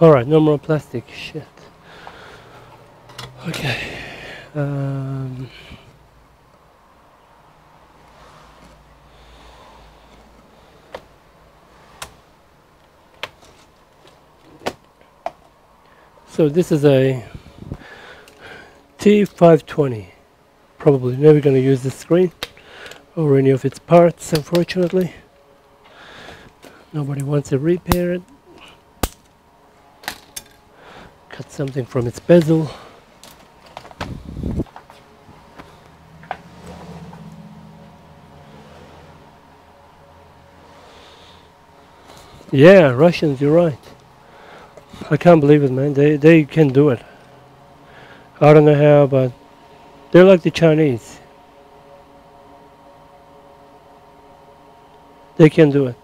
Alright, no more plastic. Shit. Okay. So this is a T520. Probably never going to use this screen or any of its parts, unfortunately. Nobody wants to repair it. Cut something from its bezel. Yeah, Russians, you're right. I can't believe it, man. They can do it. I don't know how, but they're like the Chinese. They can do it.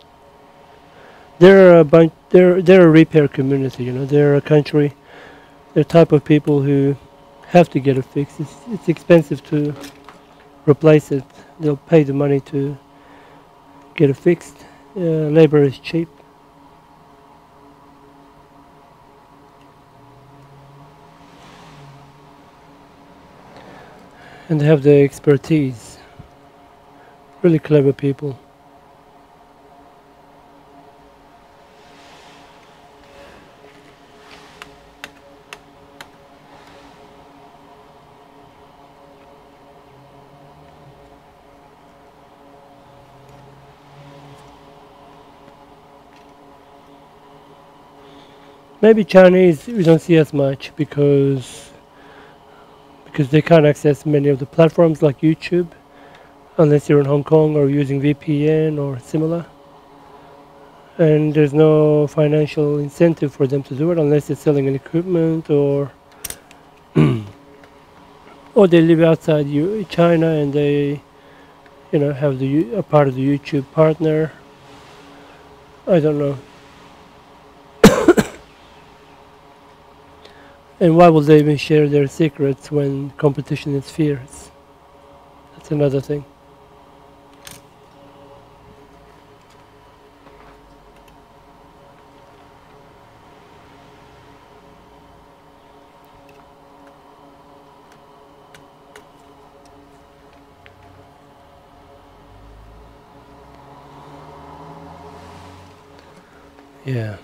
They're a bunch. They're a repair community. You know, they're a country. They're type of people who have to get it fixed. It's expensive to replace it. They'll pay the money to get it fixed. Labor is cheap. And they have the expertise. Really clever people. Maybe Chinese we don't see as much because they can't access many of the platforms like YouTube unless you're in Hong Kong or using VPN or similar. And there's no financial incentive for them to do it unless they're selling an equipment or or they live outside China and they have a part of the YouTube partner. I don't know. And why would they even share their secrets when competition is fierce? That's another thing. Yeah.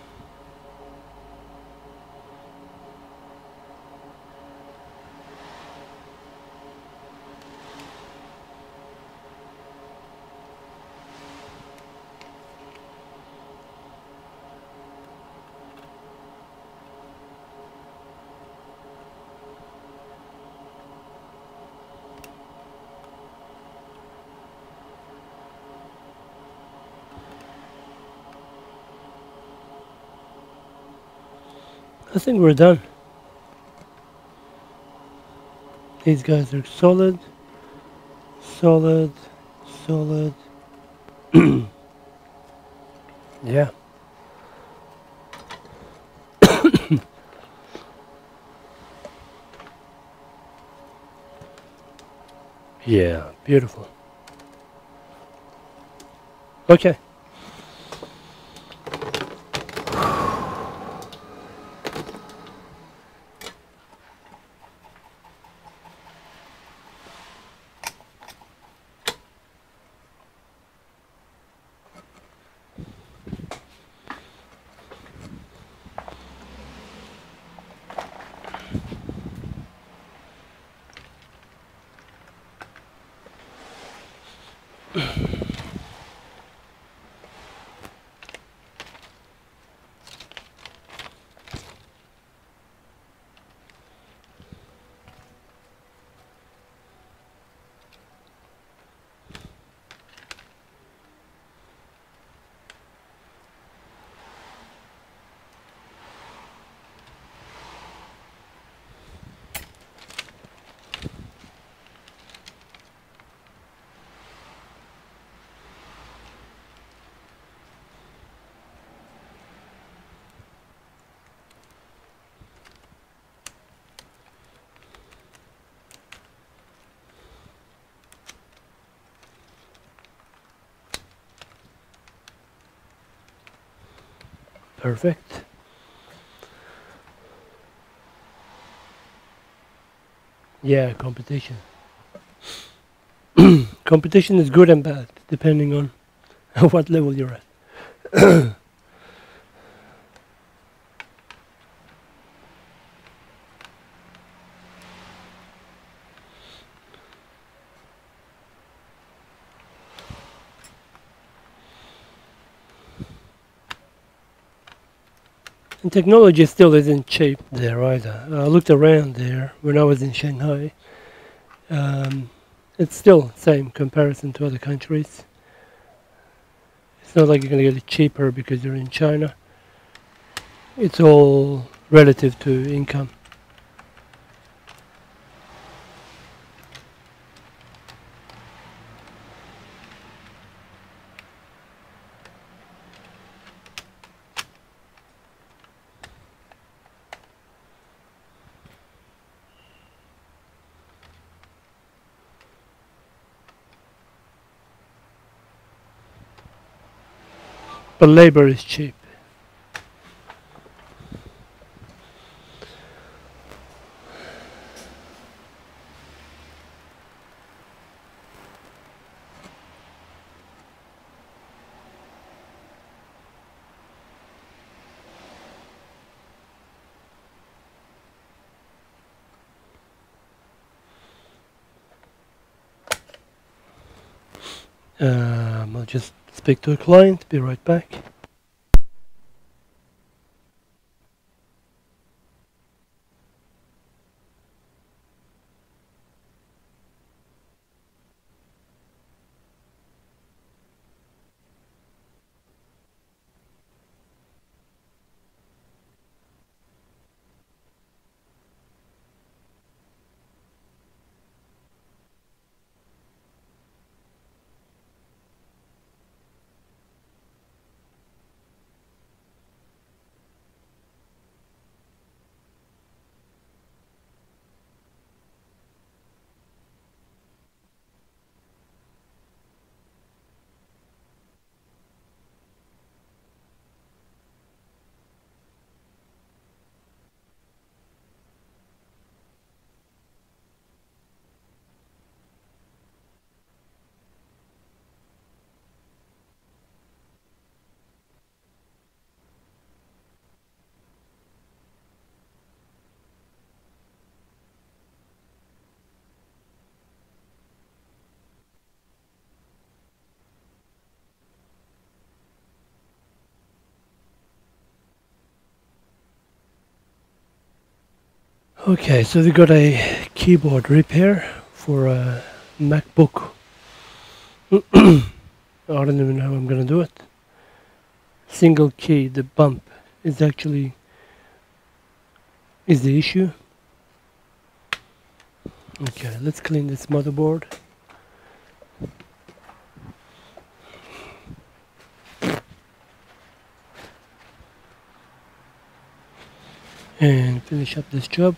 I think we're done. These guys are solid, solid, solid. Yeah. Yeah, beautiful. Okay. Perfect. Yeah, competition. Competition is good and bad, depending on what level you're at. And technology still isn't cheap there either. I looked around there when I was in Shanghai. It's still same comparison to other countries. It's not like you're going to get it cheaper because you're in China. It's all relative to income. But labor is cheap. I'll just speak to a client, be right back. Okay, so we got a keyboard repair for a MacBook. I don't even know how I'm gonna do it. Single key, the bump is the issue. Okay, let's clean this motherboard. And finish up this job.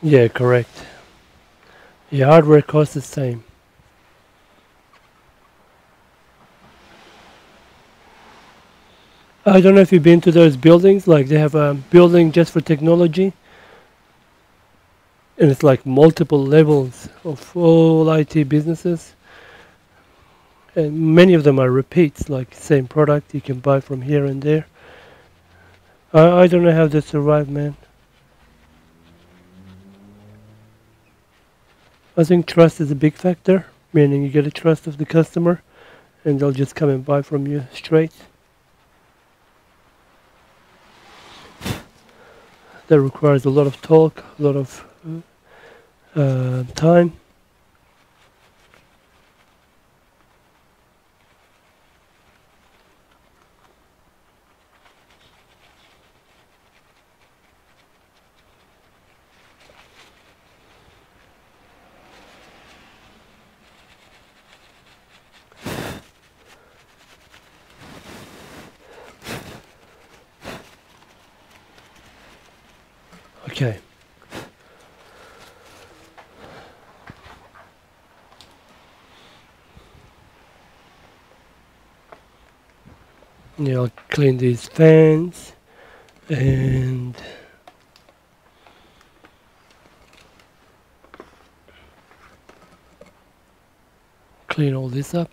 Yeah, correct. The hardware costs the same. I don't know if you've been to those buildings, like they have a building just for technology. And it's like multiple levels of all IT businesses. And many of them are repeats, like same product you can buy from here and there. I don't know how they survive, man. I think trust is a big factor, meaning you get a trust of the customer and they'll just come and buy from you straight. That requires a lot of talk, a lot of time. Okay. Yeah, I'll clean these fans and clean all this up.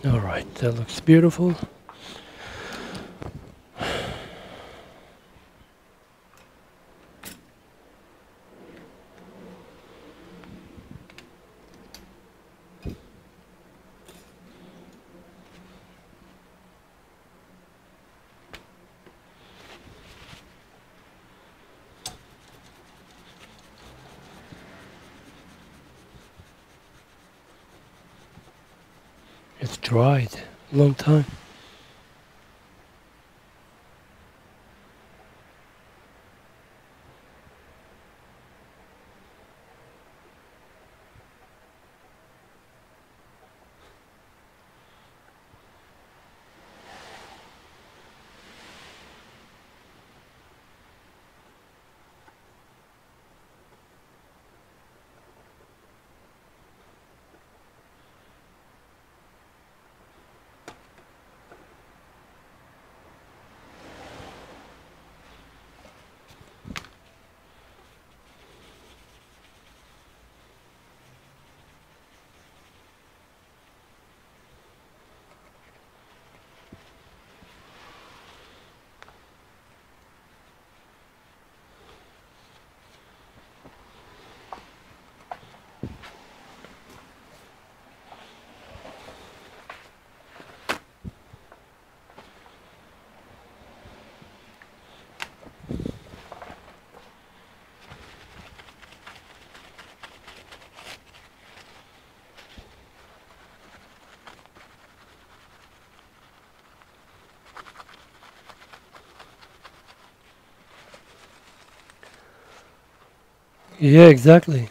Alright, that looks beautiful. It's dried a long time. Yeah, exactly.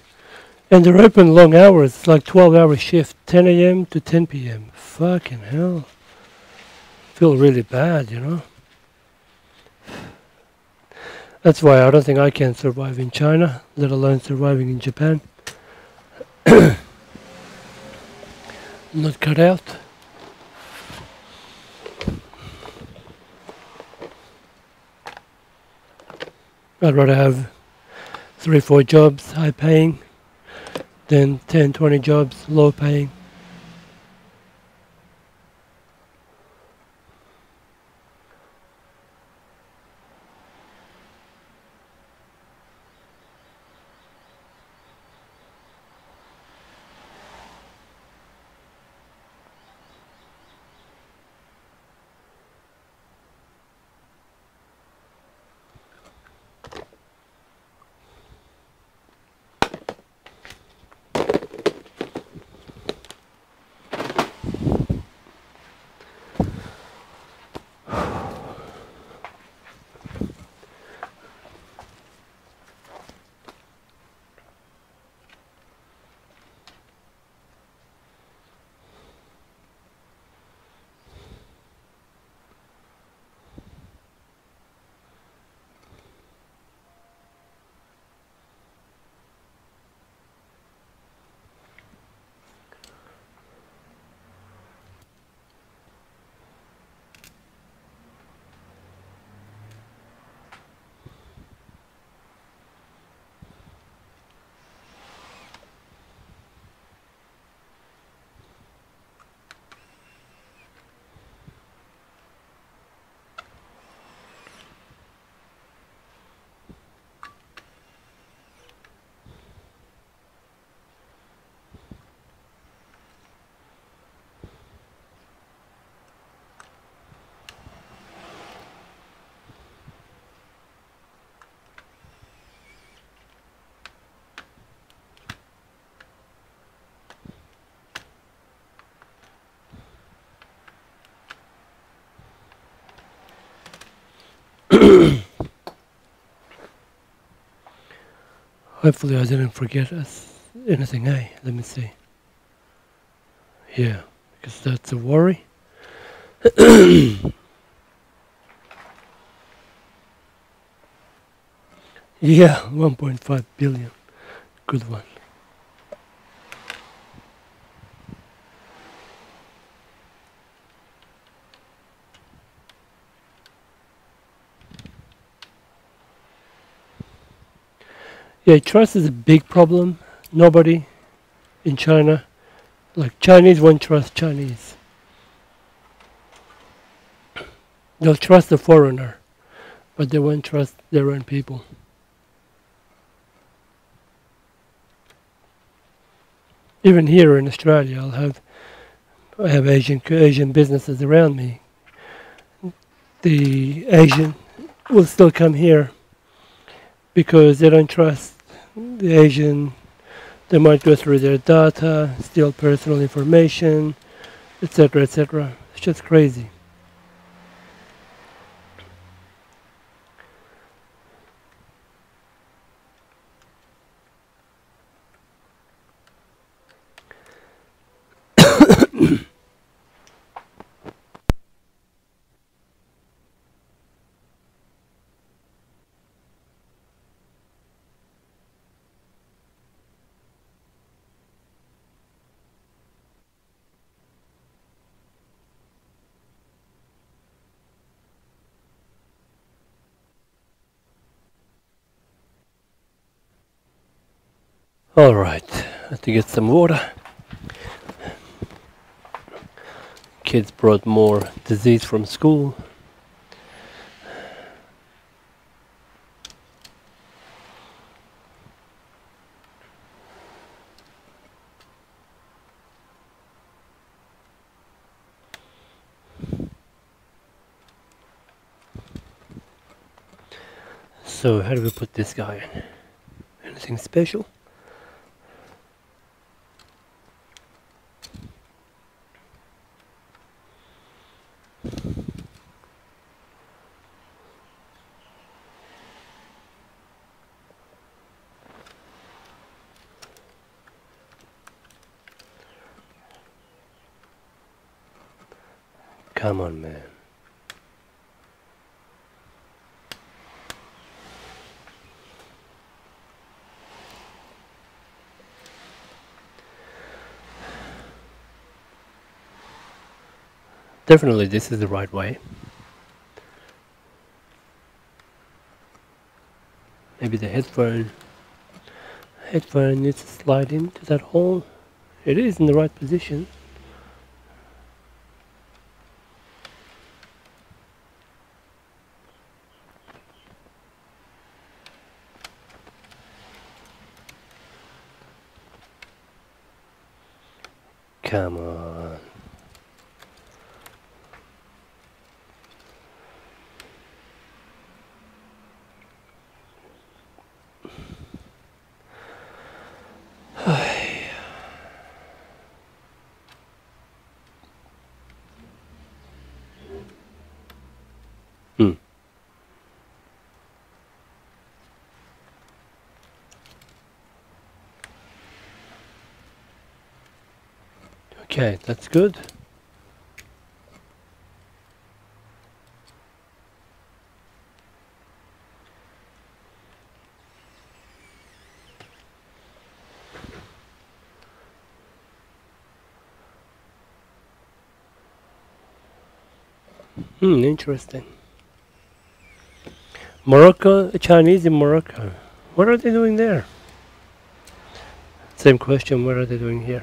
And they're open long hours, it's like 12-hour shift, 10 a.m. to 10 p.m. Fucking hell. Feel really bad, you know. That's why I don't think I can survive in China, let alone surviving in Japan. Not cut out. I'd rather have 3-4 jobs high paying than 10-20 jobs low paying. Hopefully I didn't forget anything, eh? Let me see. Yeah, because that's a worry. Yeah, 1.5 billion. Good one. Yeah, trust is a big problem. Nobody in China, like Chinese won't trust Chinese. They'll trust the foreigner, but they won't trust their own people. Even here in Australia, I have Asian businesses around me. The Asian will still come here because they don't trust the Asian. They might go through their data, steal personal information, etc., etc. It's just crazy. All right, I have to get some water. Kids brought more disease from school. So how do we put this guy in? Anything special? Come on, man. Definitely this is the right way. Maybe the headphone needs to slide into that hole. It is in the right position. Come on. Okay, that's good. Interesting. Morocco, Chinese in Morocco. What are they doing there? Same question, what are they doing here?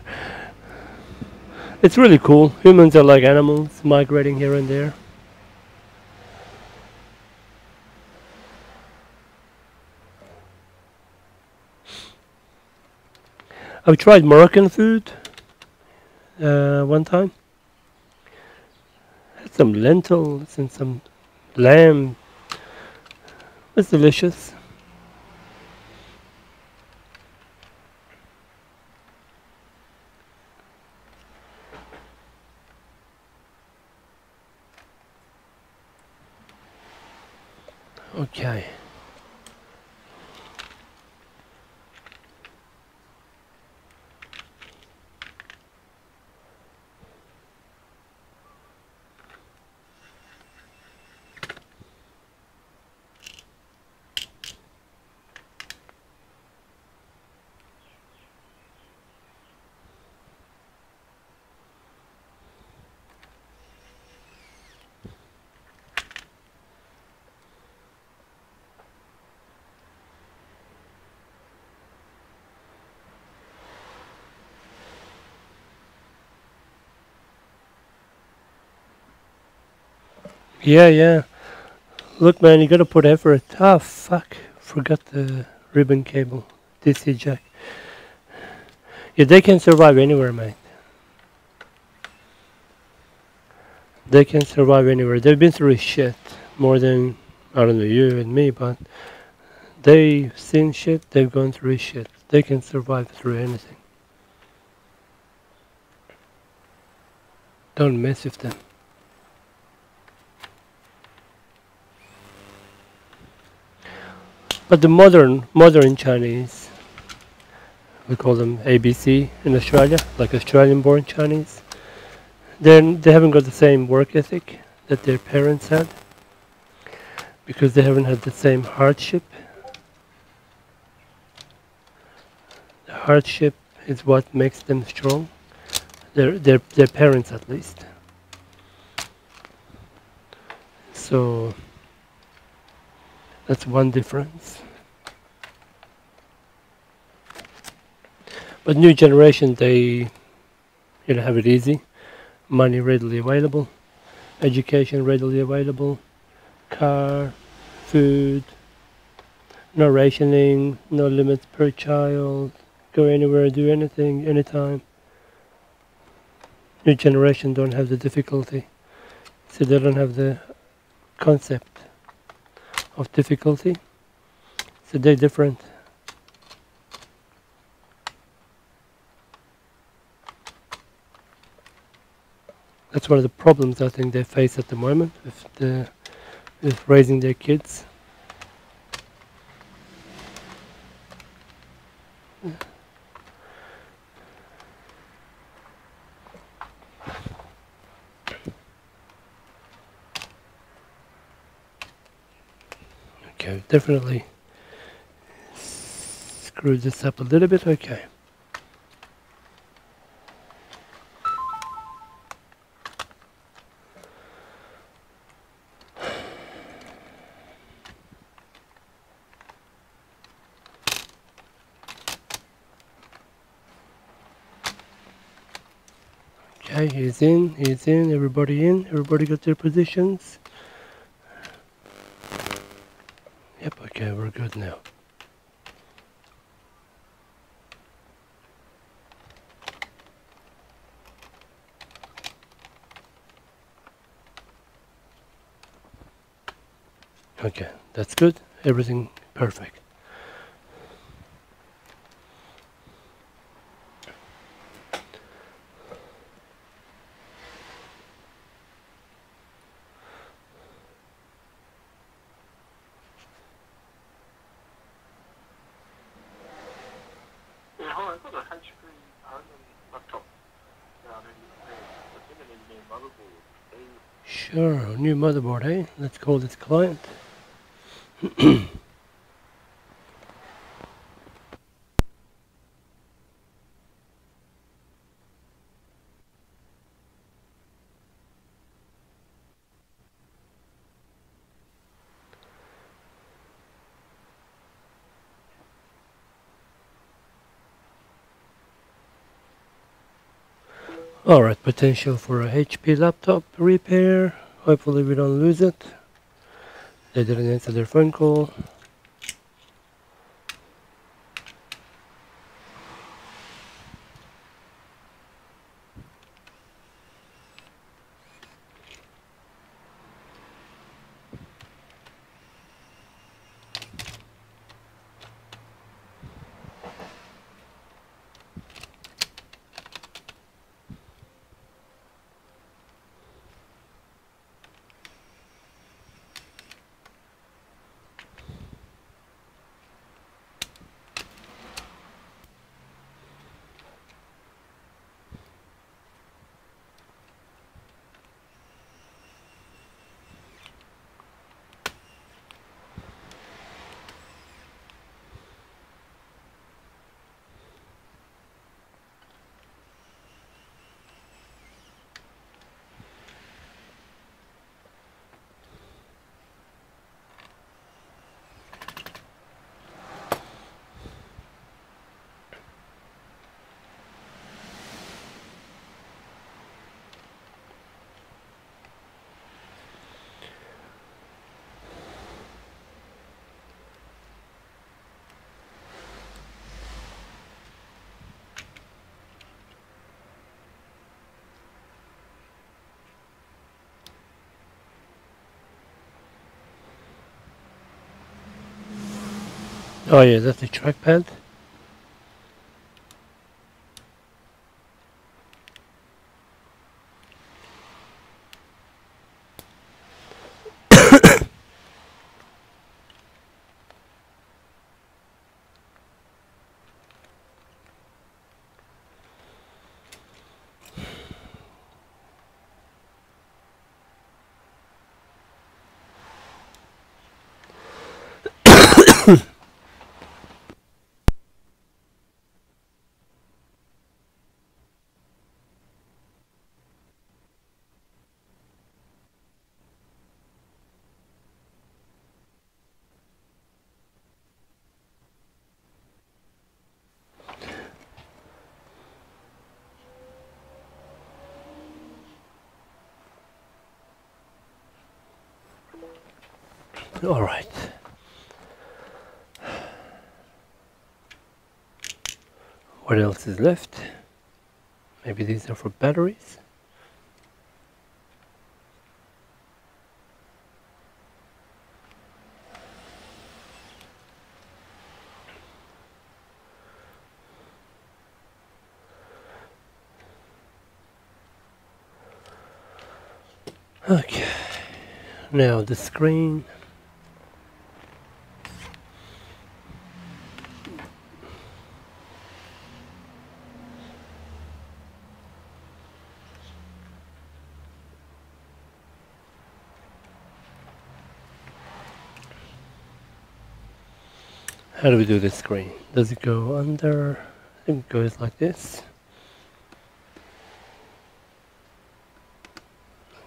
It's really cool. Humans are like animals, migrating here and there. I've tried Moroccan food one time. Had some lentils and some lamb. It's delicious. Okay. Yeah, yeah. Look, man, you gotta put effort. Ah, fuck. Forgot the ribbon cable. DC jack. Yeah, they can survive anywhere, mate. They can survive anywhere. They've been through shit more than, I don't know, you and me, but they've seen shit, they've gone through shit. They can survive through anything. Don't mess with them. But the modern Chinese, we call them ABC in Australia, like Australian-born Chinese. They haven't got the same work ethic that their parents had, because they haven't had the same hardship. The hardship is what makes them strong. Their parents, at least. So that's one difference. But new generation, they have it easy. Money readily available, education readily available, car, food, no rationing, no limits per child, go anywhere, do anything, anytime. New generation don't have the difficulty, so they don't have the concept of difficulty, so they're different. That's one of the problems I think they face at the moment with raising their kids. Okay, definitely screw this up a little bit. Okay. Okay, he's in, everybody in, everybody got their positions. Yep, okay, we're good now. Okay, that's good, everything perfect. Sure, new motherboard, eh? Let's call this client. Alright, potential for a HP laptop repair. Hopefully we don't lose it. They didn't answer their phone call. Oh yeah, that's the trackpad. All right. What else is left? Maybe these are for batteries. Okay. Now the screen. How do we do this screen? Does it go under? I think it goes like this.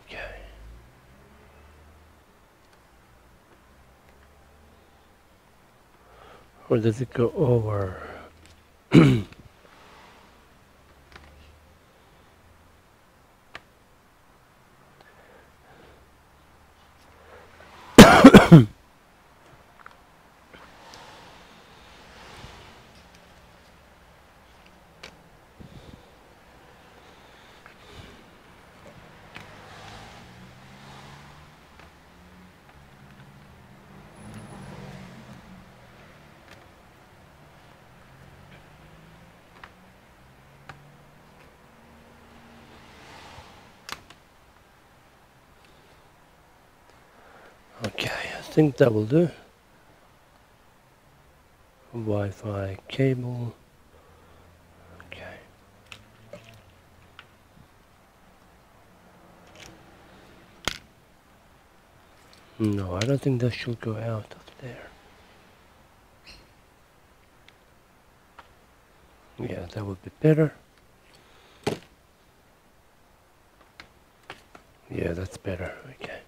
Okay. Or does it go over? Okay, I think that will do. Wi-Fi cable. Okay. No, I don't think that should go out of there. Yeah, that would be better. Yeah, that's better. Okay.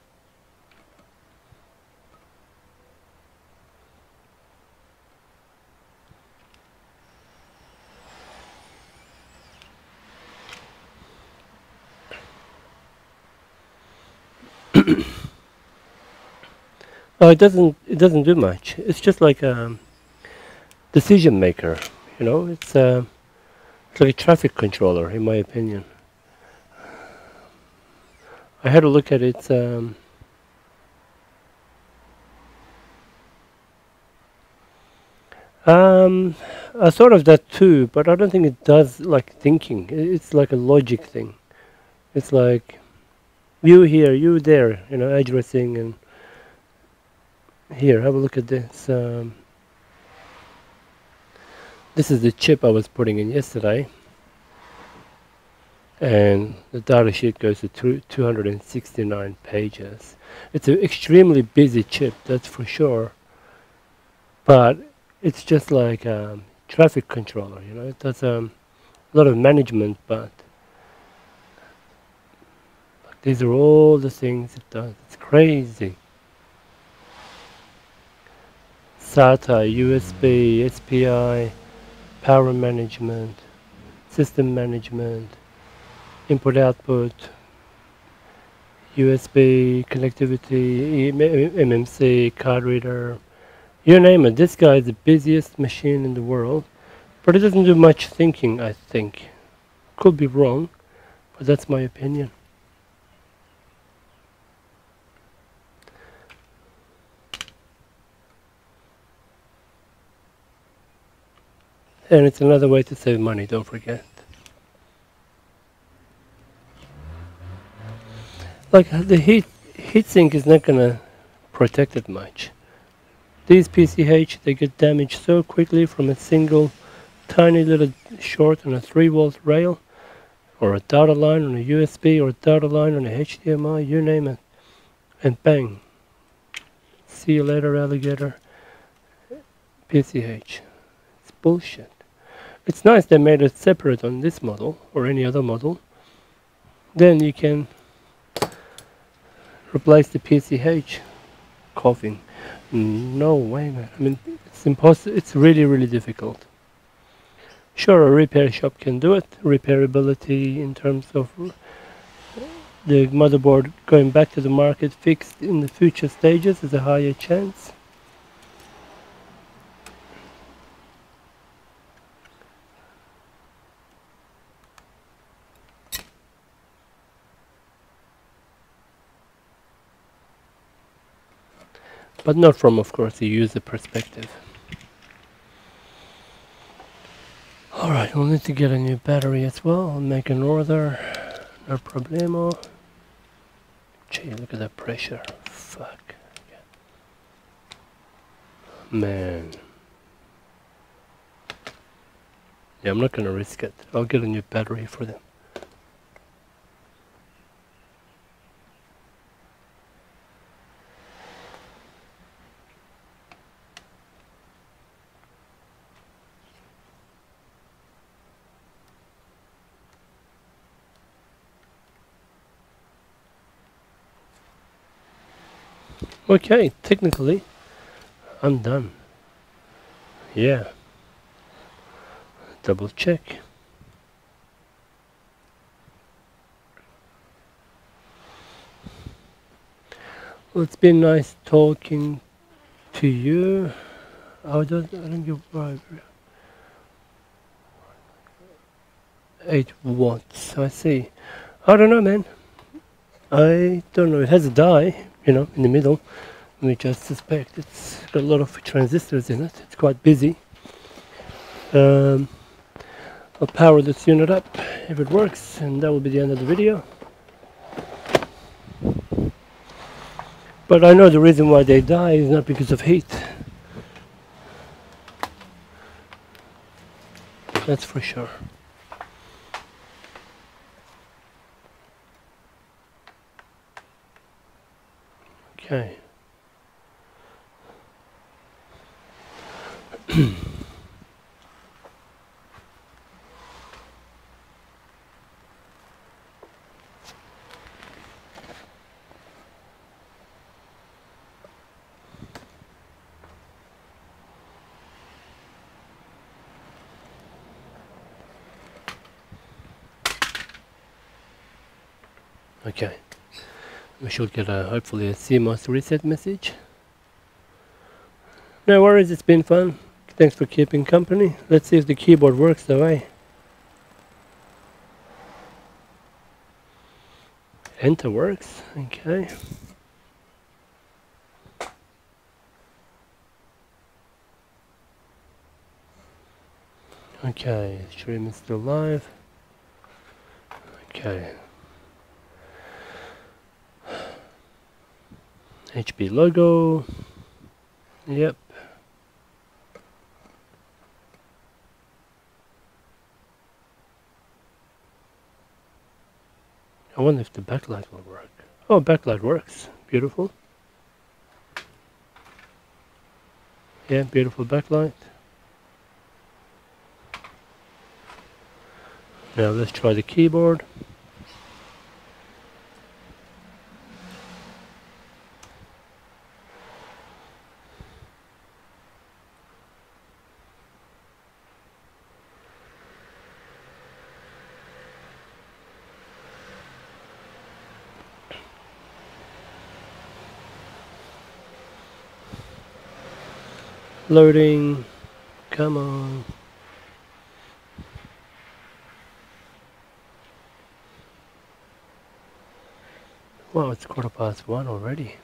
Oh, it doesn't do much. It's just like a decision maker, you know. It's like a traffic controller, in my opinion. I had a look at its I thought of that too, but I don't think it does like thinking. It's like a logic thing. It's like you here, you there, you know, addressing. And here, have a look at this. This is the chip I was putting in yesterday, and the data sheet goes to 269 pages. It's an extremely busy chip, that's for sure, but it's just like a traffic controller, you know. It does a lot of management, but these are all the things it does. It's crazy. SATA, USB, SPI, power management, system management, input output, USB connectivity, MMC, card reader, you name it. This guy is the busiest machine in the world, but it doesn't do much thinking, I think. Could be wrong, but that's my opinion. And it's another way to save money, don't forget. Like the heatsink is not gonna protect it much. These PCH, they get damaged so quickly from a single tiny little short on a 3-volt rail, or a data line on a USB, or a data line on a HDMI, you name it, and bang. See you later, alligator. PCH. It's bullshit. It's nice they made it separate on this model, or any other model. Then you can replace the PCH. Coughing. No way, man. I mean, it's impossible. It's really, really difficult. Sure, a repair shop can do it. Repairability in terms of the motherboard going back to the market fixed in the future stages is a higher chance. But not from, of course, the user perspective. Alright, we'll need to get a new battery as well. I'll make an order. No problemo. Gee, look at that pressure. Fuck. Man. Yeah, I'm not gonna risk it. I'll get a new battery for them. Okay, technically, I'm done. Yeah. Double check. Well, it's been nice talking to you. I don't give 8 watts. I see. I don't know, man. I don't know. It has a die, you know, in the middle, which I suspect it's got a lot of transistors in it. It's quite busy. I'll power this unit up if it works, and that will be the end of the video. But I know the reason why they die is not because of heat. That's for sure. Okay. Okay. We should get hopefully a CMOS reset message. No worries, it's been fun. Thanks for keeping company. Let's see if the keyboard works though, eh? Enter works, okay. Okay, stream is still live. Okay. HP logo. Yep. I wonder if the backlight will work. Oh, backlight works. Beautiful. Yeah, beautiful backlight. Now let's try the keyboard. Loading. Come on. Wow, it's 1:15 already.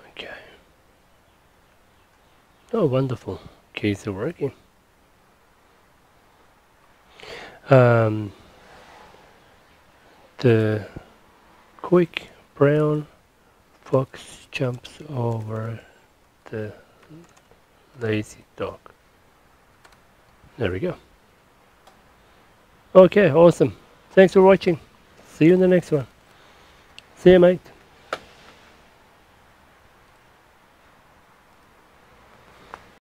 Okay. Oh, wonderful. Keys are working. The quick brown fox jumps over the lazy dog. There we go. Okay, awesome. Thanks for watching. See you in the next one. See you, mate.